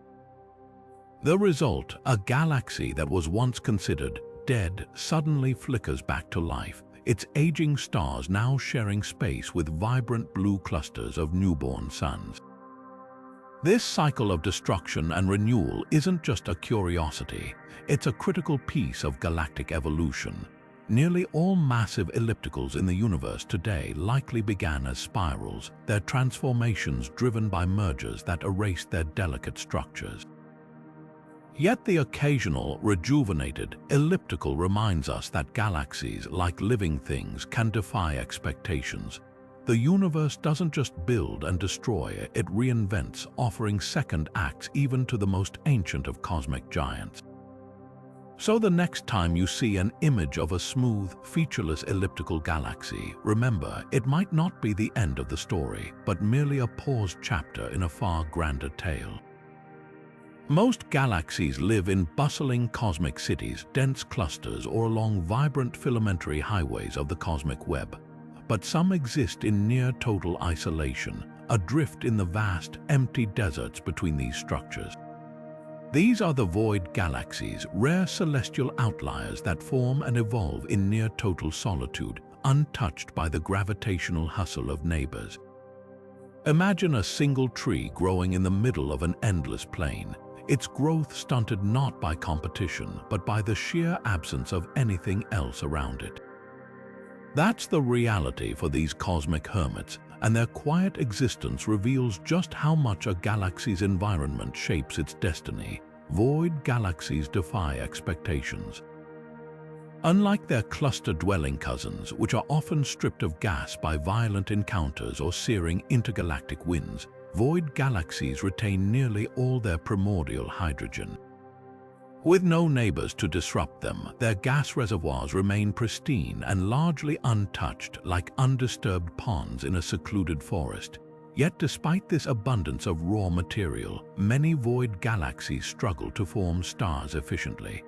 The result, a galaxy that was once considered dead, suddenly flickers back to life, its aging stars now sharing space with vibrant blue clusters of newborn suns. This cycle of destruction and renewal isn't just a curiosity, it's a critical piece of galactic evolution. Nearly all massive ellipticals in the universe today likely began as spirals, their transformations driven by mergers that erased their delicate structures. Yet the occasional, rejuvenated, elliptical reminds us that galaxies, like living things, can defy expectations. The universe doesn't just build and destroy, it reinvents, offering second acts even to the most ancient of cosmic giants. So the next time you see an image of a smooth, featureless elliptical galaxy, remember, it might not be the end of the story, but merely a paused chapter in a far grander tale. Most galaxies live in bustling cosmic cities, dense clusters, or along vibrant filamentary highways of the cosmic web. But some exist in near-total isolation, adrift in the vast, empty deserts between these structures. These are the void galaxies, rare celestial outliers that form and evolve in near-total solitude, untouched by the gravitational hustle of neighbors. Imagine a single tree growing in the middle of an endless plain, its growth stunted not by competition, but by the sheer absence of anything else around it. That's the reality for these cosmic hermits, and their quiet existence reveals just how much a galaxy's environment shapes its destiny. Void galaxies defy expectations. Unlike their cluster-dwelling cousins, which are often stripped of gas by violent encounters or searing intergalactic winds, void galaxies retain nearly all their primordial hydrogen. With no neighbors to disrupt them, their gas reservoirs remain pristine and largely untouched, like undisturbed ponds in a secluded forest. Yet despite this abundance of raw material, many void galaxies struggle to form stars efficiently.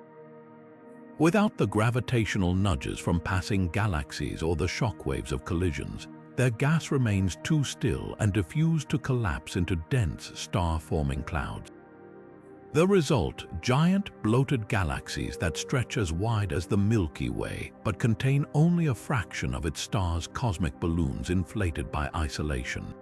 Without the gravitational nudges from passing galaxies or the shockwaves of collisions, their gas remains too still and diffused to collapse into dense, star-forming clouds. The result, giant, bloated galaxies that stretch as wide as the Milky Way, but contain only a fraction of its star's cosmic balloons inflated by isolation.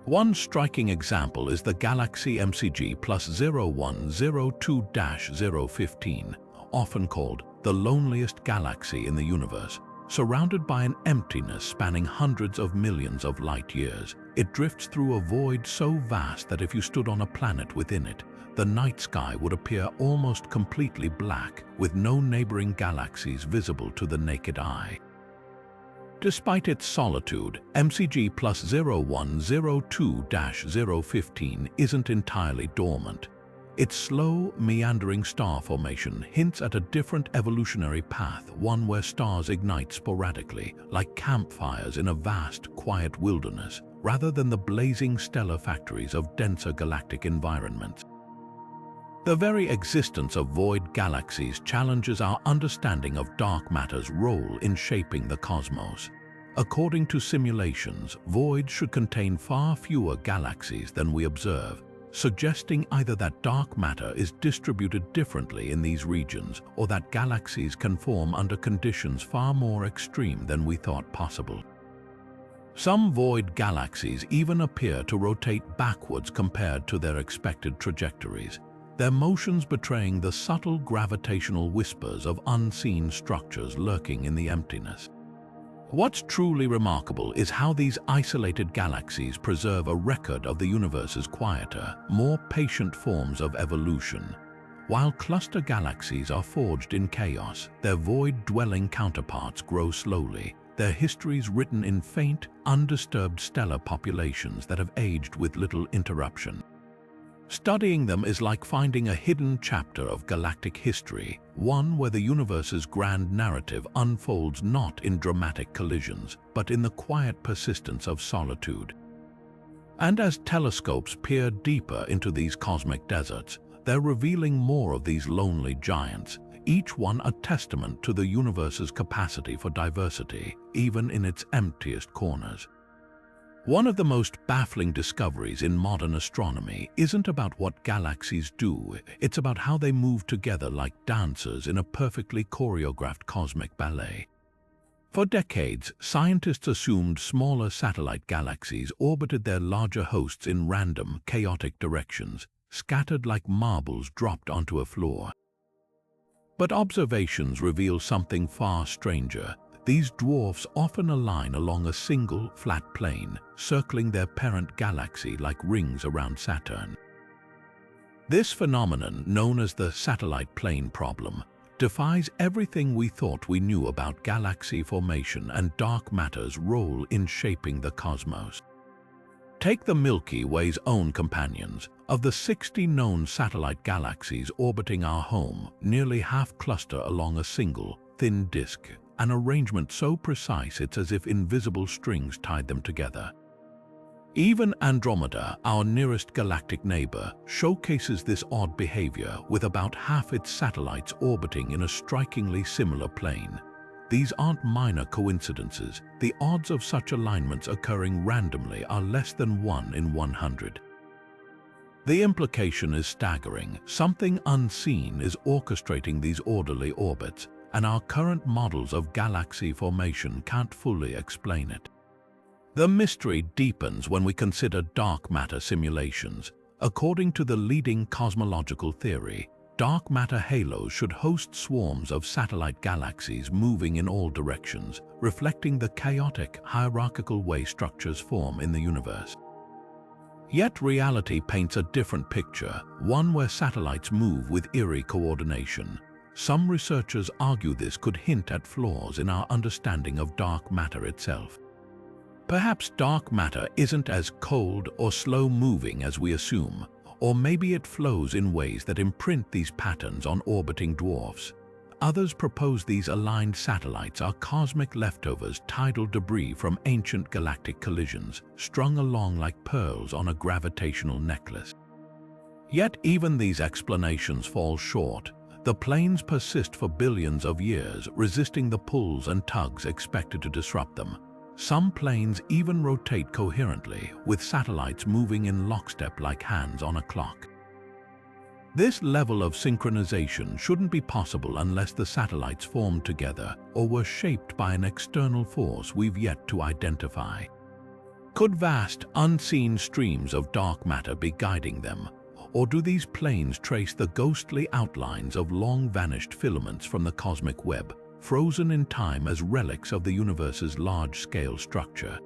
One striking example is the galaxy MCG plus 0102-015, often called the loneliest galaxy in the universe. Surrounded by an emptiness spanning hundreds of millions of light years, it drifts through a void so vast that if you stood on a planet within it, the night sky would appear almost completely black, with no neighboring galaxies visible to the naked eye. Despite its solitude, MCG plus 0102-015 isn't entirely dormant. Its slow, meandering star formation hints at a different evolutionary path, one where stars ignite sporadically, like campfires in a vast, quiet wilderness, rather than the blazing stellar factories of denser galactic environments. The very existence of void galaxies challenges our understanding of dark matter's role in shaping the cosmos. According to simulations, voids should contain far fewer galaxies than we observe, suggesting either that dark matter is distributed differently in these regions or that galaxies can form under conditions far more extreme than we thought possible. Some void galaxies even appear to rotate backwards compared to their expected trajectories, their motions betraying the subtle gravitational whispers of unseen structures lurking in the emptiness. What's truly remarkable is how these isolated galaxies preserve a record of the universe's quieter, more patient forms of evolution. While cluster galaxies are forged in chaos, their void-dwelling counterparts grow slowly, their histories written in faint, undisturbed stellar populations that have aged with little interruption. Studying them is like finding a hidden chapter of galactic history, one where the universe's grand narrative unfolds not in dramatic collisions, but in the quiet persistence of solitude. And as telescopes peer deeper into these cosmic deserts, they're revealing more of these lonely giants, each one a testament to the universe's capacity for diversity, even in its emptiest corners. One of the most baffling discoveries in modern astronomy isn't about what galaxies do, it's about how they move together like dancers in a perfectly choreographed cosmic ballet. For decades, scientists assumed smaller satellite galaxies orbited their larger hosts in random, chaotic directions, scattered like marbles dropped onto a floor. But observations reveal something far stranger. These dwarfs often align along a single, flat plane, circling their parent galaxy like rings around Saturn. This phenomenon, known as the satellite plane problem, defies everything we thought we knew about galaxy formation and dark matter's role in shaping the cosmos. Take the Milky Way's own companions. Of the 60 known satellite galaxies orbiting our home, nearly half cluster along a single, thin disk, an arrangement so precise it's as if invisible strings tied them together. Even Andromeda, our nearest galactic neighbor, showcases this odd behavior, with about half its satellites orbiting in a strikingly similar plane. These aren't minor coincidences. The odds of such alignments occurring randomly are less than 1 in 100. The implication is staggering. Something unseen is orchestrating these orderly orbits, and our current models of galaxy formation can't fully explain it. The mystery deepens when we consider dark matter simulations. According to the leading cosmological theory, dark matter halos should host swarms of satellite galaxies moving in all directions, reflecting the chaotic, hierarchical way structures form in the universe. Yet reality paints a different picture, one where satellites move with eerie coordination. Some researchers argue this could hint at flaws in our understanding of dark matter itself. Perhaps dark matter isn't as cold or slow-moving as we assume, or maybe it flows in ways that imprint these patterns on orbiting dwarfs. Others propose these aligned satellites are cosmic leftovers, tidal debris from ancient galactic collisions, strung along like pearls on a gravitational necklace. Yet even these explanations fall short. The planes persist for billions of years, resisting the pulls and tugs expected to disrupt them. Some planes even rotate coherently, with satellites moving in lockstep like hands on a clock. This level of synchronization shouldn't be possible unless the satellites formed together or were shaped by an external force we've yet to identify. Could vast, unseen streams of dark matter be guiding them? Or do these planes trace the ghostly outlines of long-vanished filaments from the cosmic web, frozen in time as relics of the universe's large-scale structure?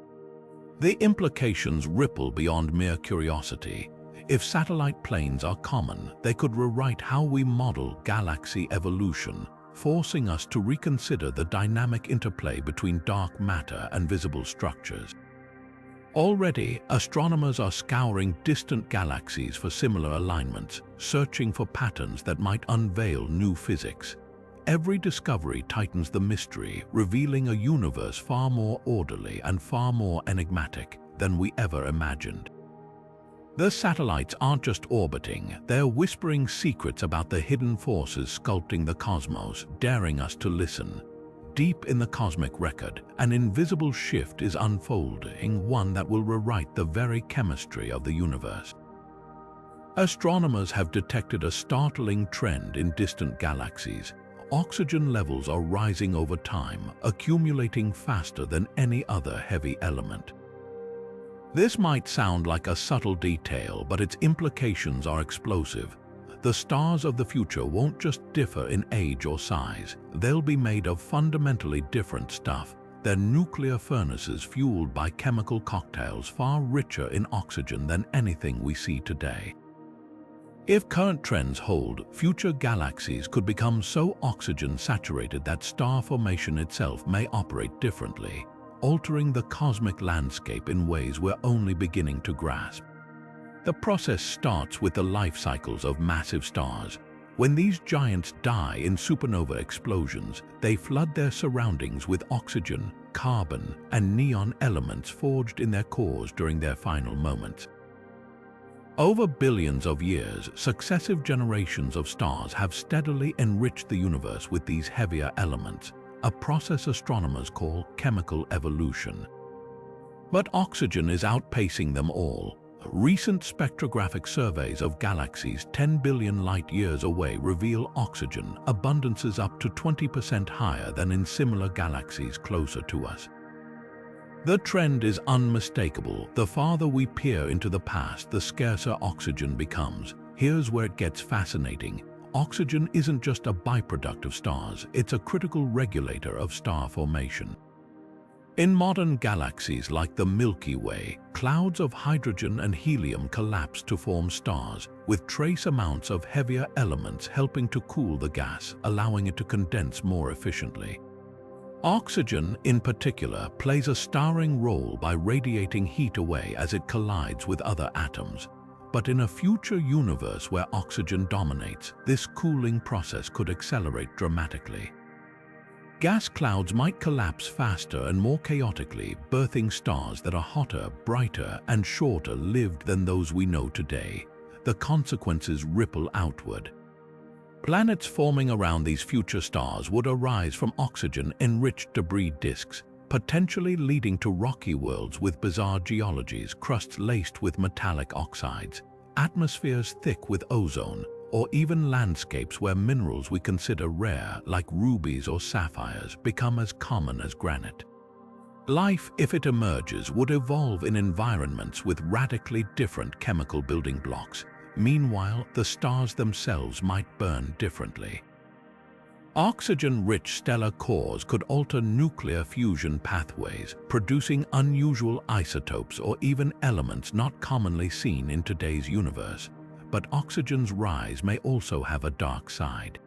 The implications ripple beyond mere curiosity. If satellite planes are common, they could rewrite how we model galaxy evolution, forcing us to reconsider the dynamic interplay between dark matter and visible structures. Already, astronomers are scouring distant galaxies for similar alignments, searching for patterns that might unveil new physics. Every discovery tightens the mystery, revealing a universe far more orderly and far more enigmatic than we ever imagined. The satellites aren't just orbiting, they're whispering secrets about the hidden forces sculpting the cosmos, daring us to listen. Deep in the cosmic record, an invisible shift is unfolding, one that will rewrite the very chemistry of the universe. Astronomers have detected a startling trend in distant galaxies. Oxygen levels are rising over time, accumulating faster than any other heavy element. This might sound like a subtle detail, but its implications are explosive. The stars of the future won't just differ in age or size, they'll be made of fundamentally different stuff. Their nuclear furnaces fueled by chemical cocktails far richer in oxygen than anything we see today. If current trends hold, future galaxies could become so oxygen-saturated that star formation itself may operate differently, altering the cosmic landscape in ways we're only beginning to grasp. The process starts with the life cycles of massive stars. When these giants die in supernova explosions, they flood their surroundings with oxygen, carbon, and neon elements forged in their cores during their final moments. Over billions of years, successive generations of stars have steadily enriched the universe with these heavier elements, a process astronomers call chemical evolution. But oxygen is outpacing them all. Recent spectrographic surveys of galaxies 10 billion light-years away reveal oxygen abundances up to 20% higher than in similar galaxies closer to us. The trend is unmistakable. The farther we peer into the past, the scarcer oxygen becomes. Here's where it gets fascinating. Oxygen isn't just a byproduct of stars, it's a critical regulator of star formation. In modern galaxies like the Milky Way, clouds of hydrogen and helium collapse to form stars, with trace amounts of heavier elements helping to cool the gas, allowing it to condense more efficiently. Oxygen, in particular, plays a starring role by radiating heat away as it collides with other atoms. But in a future universe where oxygen dominates, this cooling process could accelerate dramatically. Gas clouds might collapse faster and more chaotically, birthing stars that are hotter, brighter, and shorter-lived than those we know today. The consequences ripple outward. Planets forming around these future stars would arise from oxygen-enriched debris disks, potentially leading to rocky worlds with bizarre geologies, crusts laced with metallic oxides, atmospheres thick with ozone, or even landscapes where minerals we consider rare, like rubies or sapphires, become as common as granite. Life, if it emerges, would evolve in environments with radically different chemical building blocks. Meanwhile, the stars themselves might burn differently. Oxygen-rich stellar cores could alter nuclear fusion pathways, producing unusual isotopes or even elements not commonly seen in today's universe. But oxygen's rise may also have a dark side.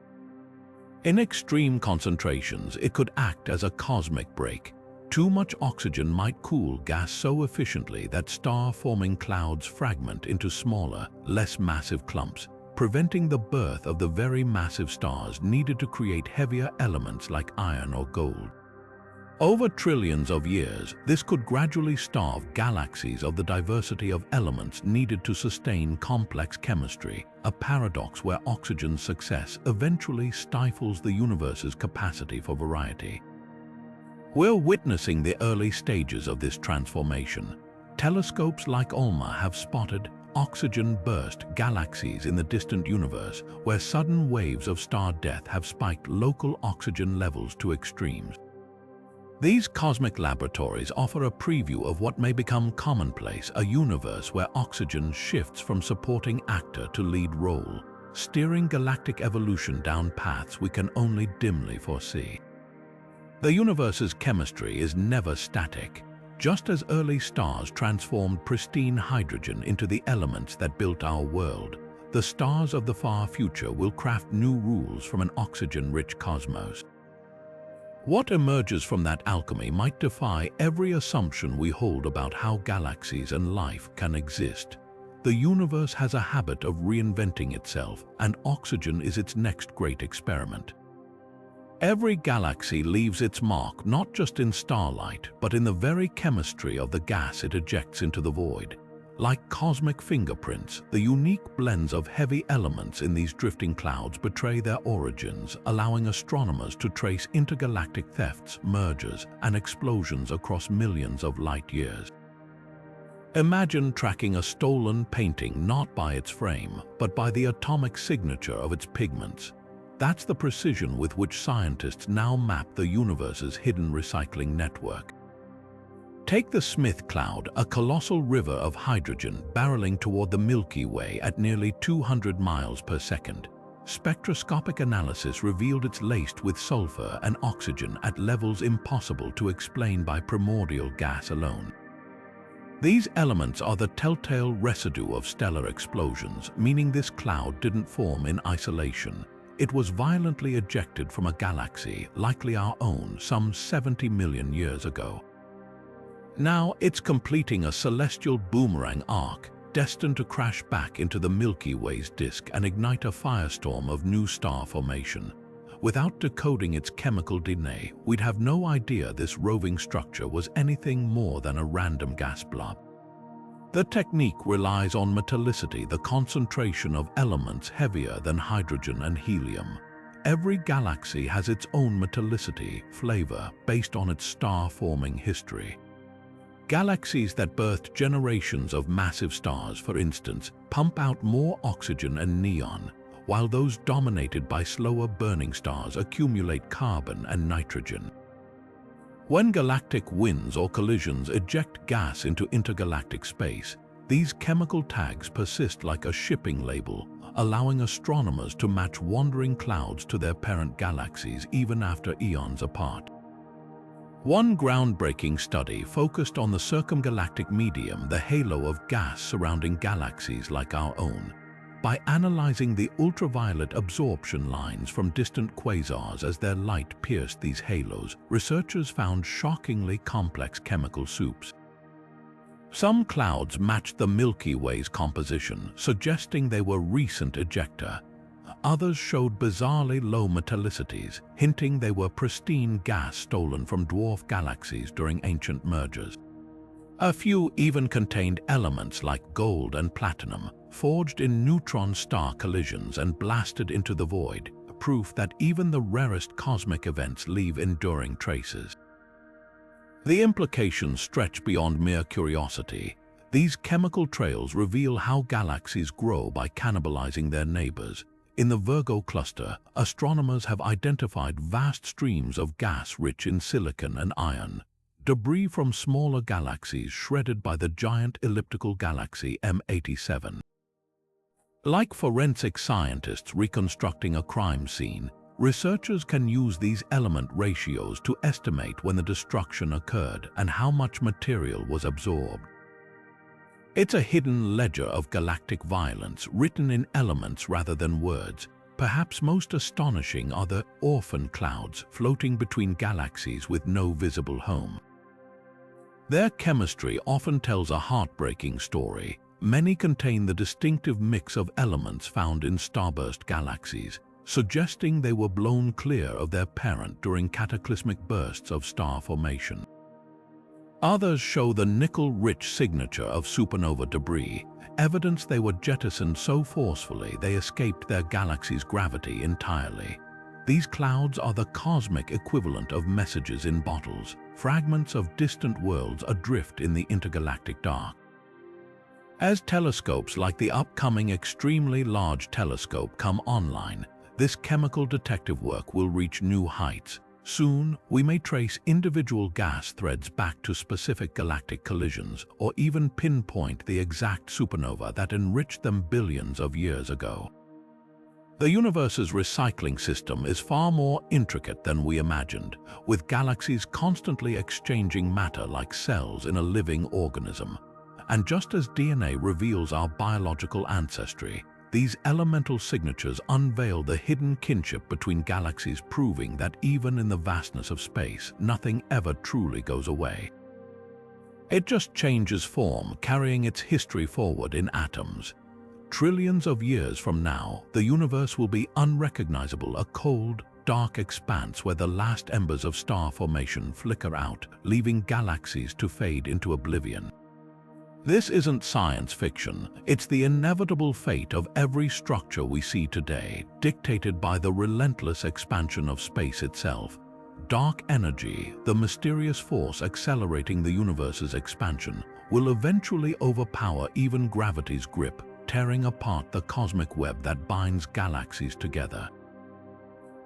In extreme concentrations, it could act as a cosmic brake. Too much oxygen might cool gas so efficiently that star-forming clouds fragment into smaller, less massive clumps, preventing the birth of the very massive stars needed to create heavier elements like iron or gold. Over trillions of years, this could gradually starve galaxies of the diversity of elements needed to sustain complex chemistry, a paradox where oxygen's success eventually stifles the universe's capacity for variety. We're witnessing the early stages of this transformation. Telescopes like ULMA have spotted oxygen-burst galaxies in the distant universe, where sudden waves of star death have spiked local oxygen levels to extremes. These cosmic laboratories offer a preview of what may become commonplace, a universe where oxygen shifts from supporting actor to lead role, steering galactic evolution down paths we can only dimly foresee. The universe's chemistry is never static. Just as early stars transformed pristine hydrogen into the elements that built our world, the stars of the far future will craft new rules from an oxygen-rich cosmos. What emerges from that alchemy might defy every assumption we hold about how galaxies and life can exist. The universe has a habit of reinventing itself, and oxygen is its next great experiment. Every galaxy leaves its mark not just in starlight, but in the very chemistry of the gas it ejects into the void. Like cosmic fingerprints, the unique blends of heavy elements in these drifting clouds betray their origins, allowing astronomers to trace intergalactic thefts, mergers, and explosions across millions of light years. Imagine tracking a stolen painting not by its frame, but by the atomic signature of its pigments. That's the precision with which scientists now map the universe's hidden recycling network. Take the Smith Cloud, a colossal river of hydrogen barreling toward the Milky Way at nearly 200 miles per second. Spectroscopic analysis revealed it's laced with sulfur and oxygen at levels impossible to explain by primordial gas alone. These elements are the telltale residue of stellar explosions, meaning this cloud didn't form in isolation. It was violently ejected from a galaxy, likely our own, some 70 million years ago. Now it's completing a celestial boomerang arc, destined to crash back into the Milky Way's disk and ignite a firestorm of new star formation. Without decoding its chemical DNA, we'd have no idea this roving structure was anything more than a random gas blob. The technique relies on metallicity, the concentration of elements heavier than hydrogen and helium. Every galaxy has its own metallicity, flavor, based on its star-forming history. Galaxies that birthed generations of massive stars, for instance, pump out more oxygen and neon, while those dominated by slower burning stars accumulate carbon and nitrogen. When galactic winds or collisions eject gas into intergalactic space, these chemical tags persist like a shipping label, allowing astronomers to match wandering clouds to their parent galaxies even after eons apart. One groundbreaking study focused on the circumgalactic medium, the halo of gas surrounding galaxies like our own. By analyzing the ultraviolet absorption lines from distant quasars as their light pierced these halos, researchers found shockingly complex chemical soups. Some clouds matched the Milky Way's composition, suggesting they were recent ejecta. Others showed bizarrely low metallicities, hinting they were pristine gas stolen from dwarf galaxies during ancient mergers. A few even contained elements like gold and platinum, forged in neutron star collisions and blasted into the void, proof that even the rarest cosmic events leave enduring traces. The implications stretch beyond mere curiosity. These chemical trails reveal how galaxies grow by cannibalizing their neighbors. In the Virgo cluster, astronomers have identified vast streams of gas rich in silicon and iron, debris from smaller galaxies shredded by the giant elliptical galaxy M87. Like forensic scientists reconstructing a crime scene, researchers can use these element ratios to estimate when the destruction occurred and how much material was absorbed. It's a hidden ledger of galactic violence written in elements rather than words. Perhaps most astonishing are the orphan clouds floating between galaxies with no visible home. Their chemistry often tells a heartbreaking story. Many contain the distinctive mix of elements found in starburst galaxies, suggesting they were blown clear of their parent during cataclysmic bursts of star formation. Others show the nickel-rich signature of supernova debris, evidence they were jettisoned so forcefully they escaped their galaxy's gravity entirely. These clouds are the cosmic equivalent of messages in bottles, fragments of distant worlds adrift in the intergalactic dark. As telescopes like the upcoming Extremely Large Telescope come online, this chemical detective work will reach new heights. Soon, we may trace individual gas threads back to specific galactic collisions, or even pinpoint the exact supernova that enriched them billions of years ago. The universe's recycling system is far more intricate than we imagined, with galaxies constantly exchanging matter like cells in a living organism. And just as DNA reveals our biological ancestry, these elemental signatures unveil the hidden kinship between galaxies, proving that even in the vastness of space, nothing ever truly goes away. It just changes form, carrying its history forward in atoms. Trillions of years from now, the universe will be unrecognizable, a cold, dark expanse where the last embers of star formation flicker out, leaving galaxies to fade into oblivion. This isn't science fiction, it's the inevitable fate of every structure we see today, dictated by the relentless expansion of space itself. Dark energy, the mysterious force accelerating the universe's expansion, will eventually overpower even gravity's grip, tearing apart the cosmic web that binds galaxies together.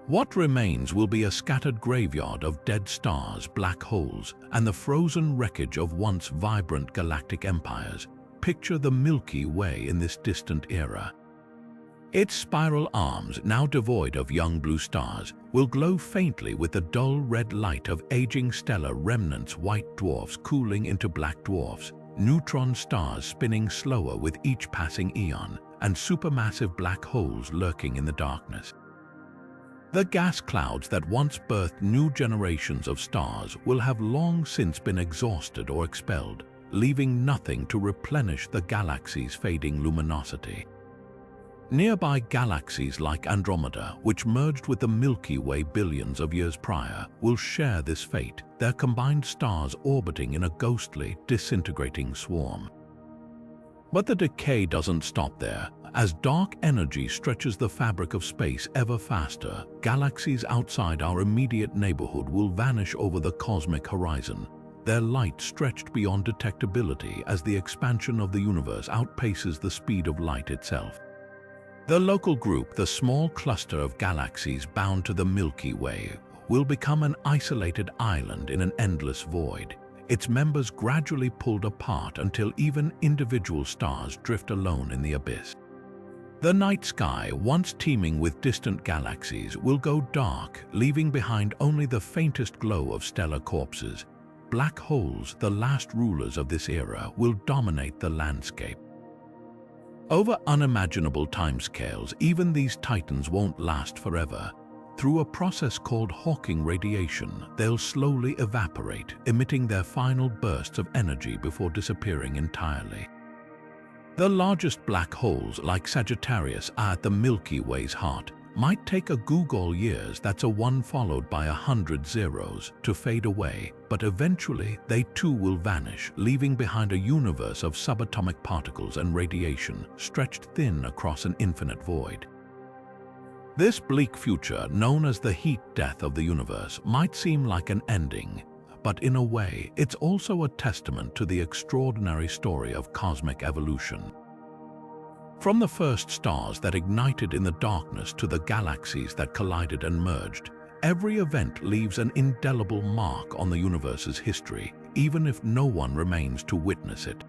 What remains will be a scattered graveyard of dead stars, black holes, and the frozen wreckage of once vibrant galactic empires. Picture the Milky Way in this distant era. Its spiral arms, now devoid of young blue stars, will glow faintly with the dull red light of aging stellar remnants, white dwarfs cooling into black dwarfs, neutron stars spinning slower with each passing eon, and supermassive black holes lurking in the darkness. The gas clouds that once birthed new generations of stars will have long since been exhausted or expelled, leaving nothing to replenish the galaxy's fading luminosity. Nearby galaxies like Andromeda, which merged with the Milky Way billions of years prior, will share this fate, their combined stars orbiting in a ghostly, disintegrating swarm. But the decay doesn't stop there. As dark energy stretches the fabric of space ever faster, galaxies outside our immediate neighborhood will vanish over the cosmic horizon, their light stretched beyond detectability as the expansion of the universe outpaces the speed of light itself. The local group, the small cluster of galaxies bound to the Milky Way, will become an isolated island in an endless void, its members gradually pulled apart until even individual stars drift alone in the abyss. The night sky, once teeming with distant galaxies, will go dark, leaving behind only the faintest glow of stellar corpses. Black holes, the last rulers of this era, will dominate the landscape. Over unimaginable timescales, even these titans won't last forever. Through a process called Hawking radiation, they'll slowly evaporate, emitting their final bursts of energy before disappearing entirely. The largest black holes, like Sagittarius, are at the Milky Way's heart. Might take a googol years, that's a 1 followed by 100 zeros, to fade away, but eventually they too will vanish, leaving behind a universe of subatomic particles and radiation, stretched thin across an infinite void. This bleak future, known as the heat death of the universe, might seem like an ending, but in a way, it's also a testament to the extraordinary story of cosmic evolution. From the first stars that ignited in the darkness to the galaxies that collided and merged, every event leaves an indelible mark on the universe's history, even if no one remains to witness it.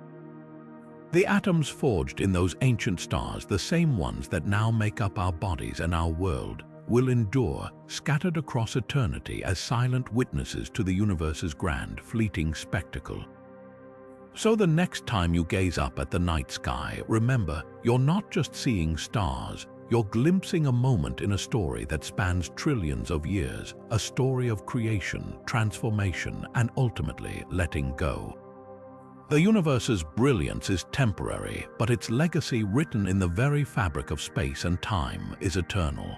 The atoms forged in those ancient stars, the same ones that now make up our bodies and our world, will endure, scattered across eternity as silent witnesses to the universe's grand, fleeting spectacle. So the next time you gaze up at the night sky, remember, you're not just seeing stars, you're glimpsing a moment in a story that spans trillions of years, a story of creation, transformation, and ultimately letting go. The universe's brilliance is temporary, but its legacy, written in the very fabric of space and time, is eternal.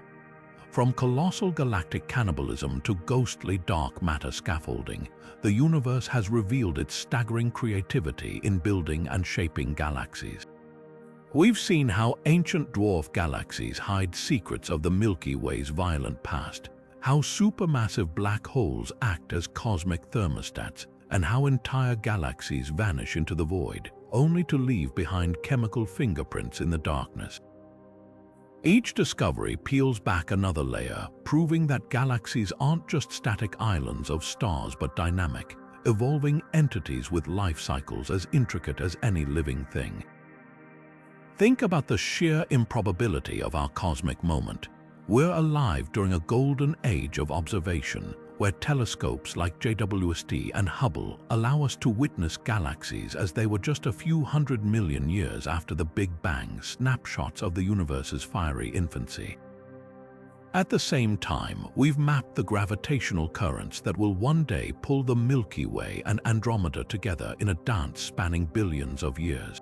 From colossal galactic cannibalism to ghostly dark matter scaffolding, the universe has revealed its staggering creativity in building and shaping galaxies. We've seen how ancient dwarf galaxies hide secrets of the Milky Way's violent past, how supermassive black holes act as cosmic thermostats, and how entire galaxies vanish into the void, only to leave behind chemical fingerprints in the darkness. Each discovery peels back another layer, proving that galaxies aren't just static islands of stars but dynamic, evolving entities with life cycles as intricate as any living thing. Think about the sheer improbability of our cosmic moment. We're alive during a golden age of observation, where telescopes like JWST and Hubble allow us to witness galaxies as they were just a few 100 million years after the Big Bang, snapshots of the universe's fiery infancy. At the same time, we've mapped the gravitational currents that will one day pull the Milky Way and Andromeda together in a dance spanning billions of years.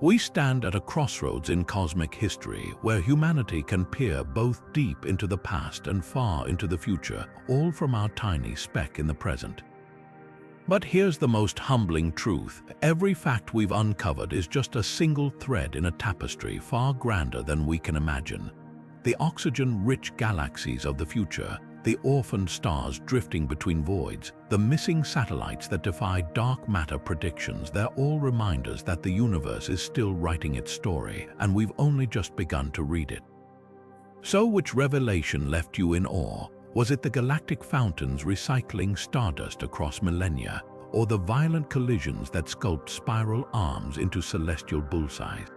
We stand at a crossroads in cosmic history where humanity can peer both deep into the past and far into the future, all from our tiny speck in the present. But here's the most humbling truth. Every fact we've uncovered is just a single thread in a tapestry far grander than we can imagine. The oxygen-rich galaxies of the future, the orphaned stars drifting between voids, the missing satellites that defy dark matter predictions, they're all reminders that the universe is still writing its story, and we've only just begun to read it. So which revelation left you in awe? Was it the galactic fountains recycling stardust across millennia, or the violent collisions that sculpt spiral arms into celestial bullseyes?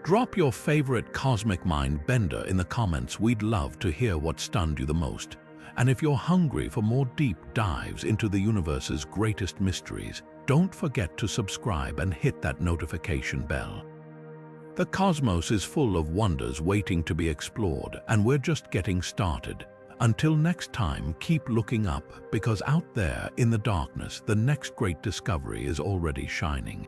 Drop your favorite cosmic mind bender in the comments. We'd love to hear what stunned you the most. And if you're hungry for more deep dives into the universe's greatest mysteries, don't forget to subscribe and hit that notification bell. The cosmos is full of wonders waiting to be explored, and we're just getting started. Until next time, keep looking up, because out there in the darkness, the next great discovery is already shining.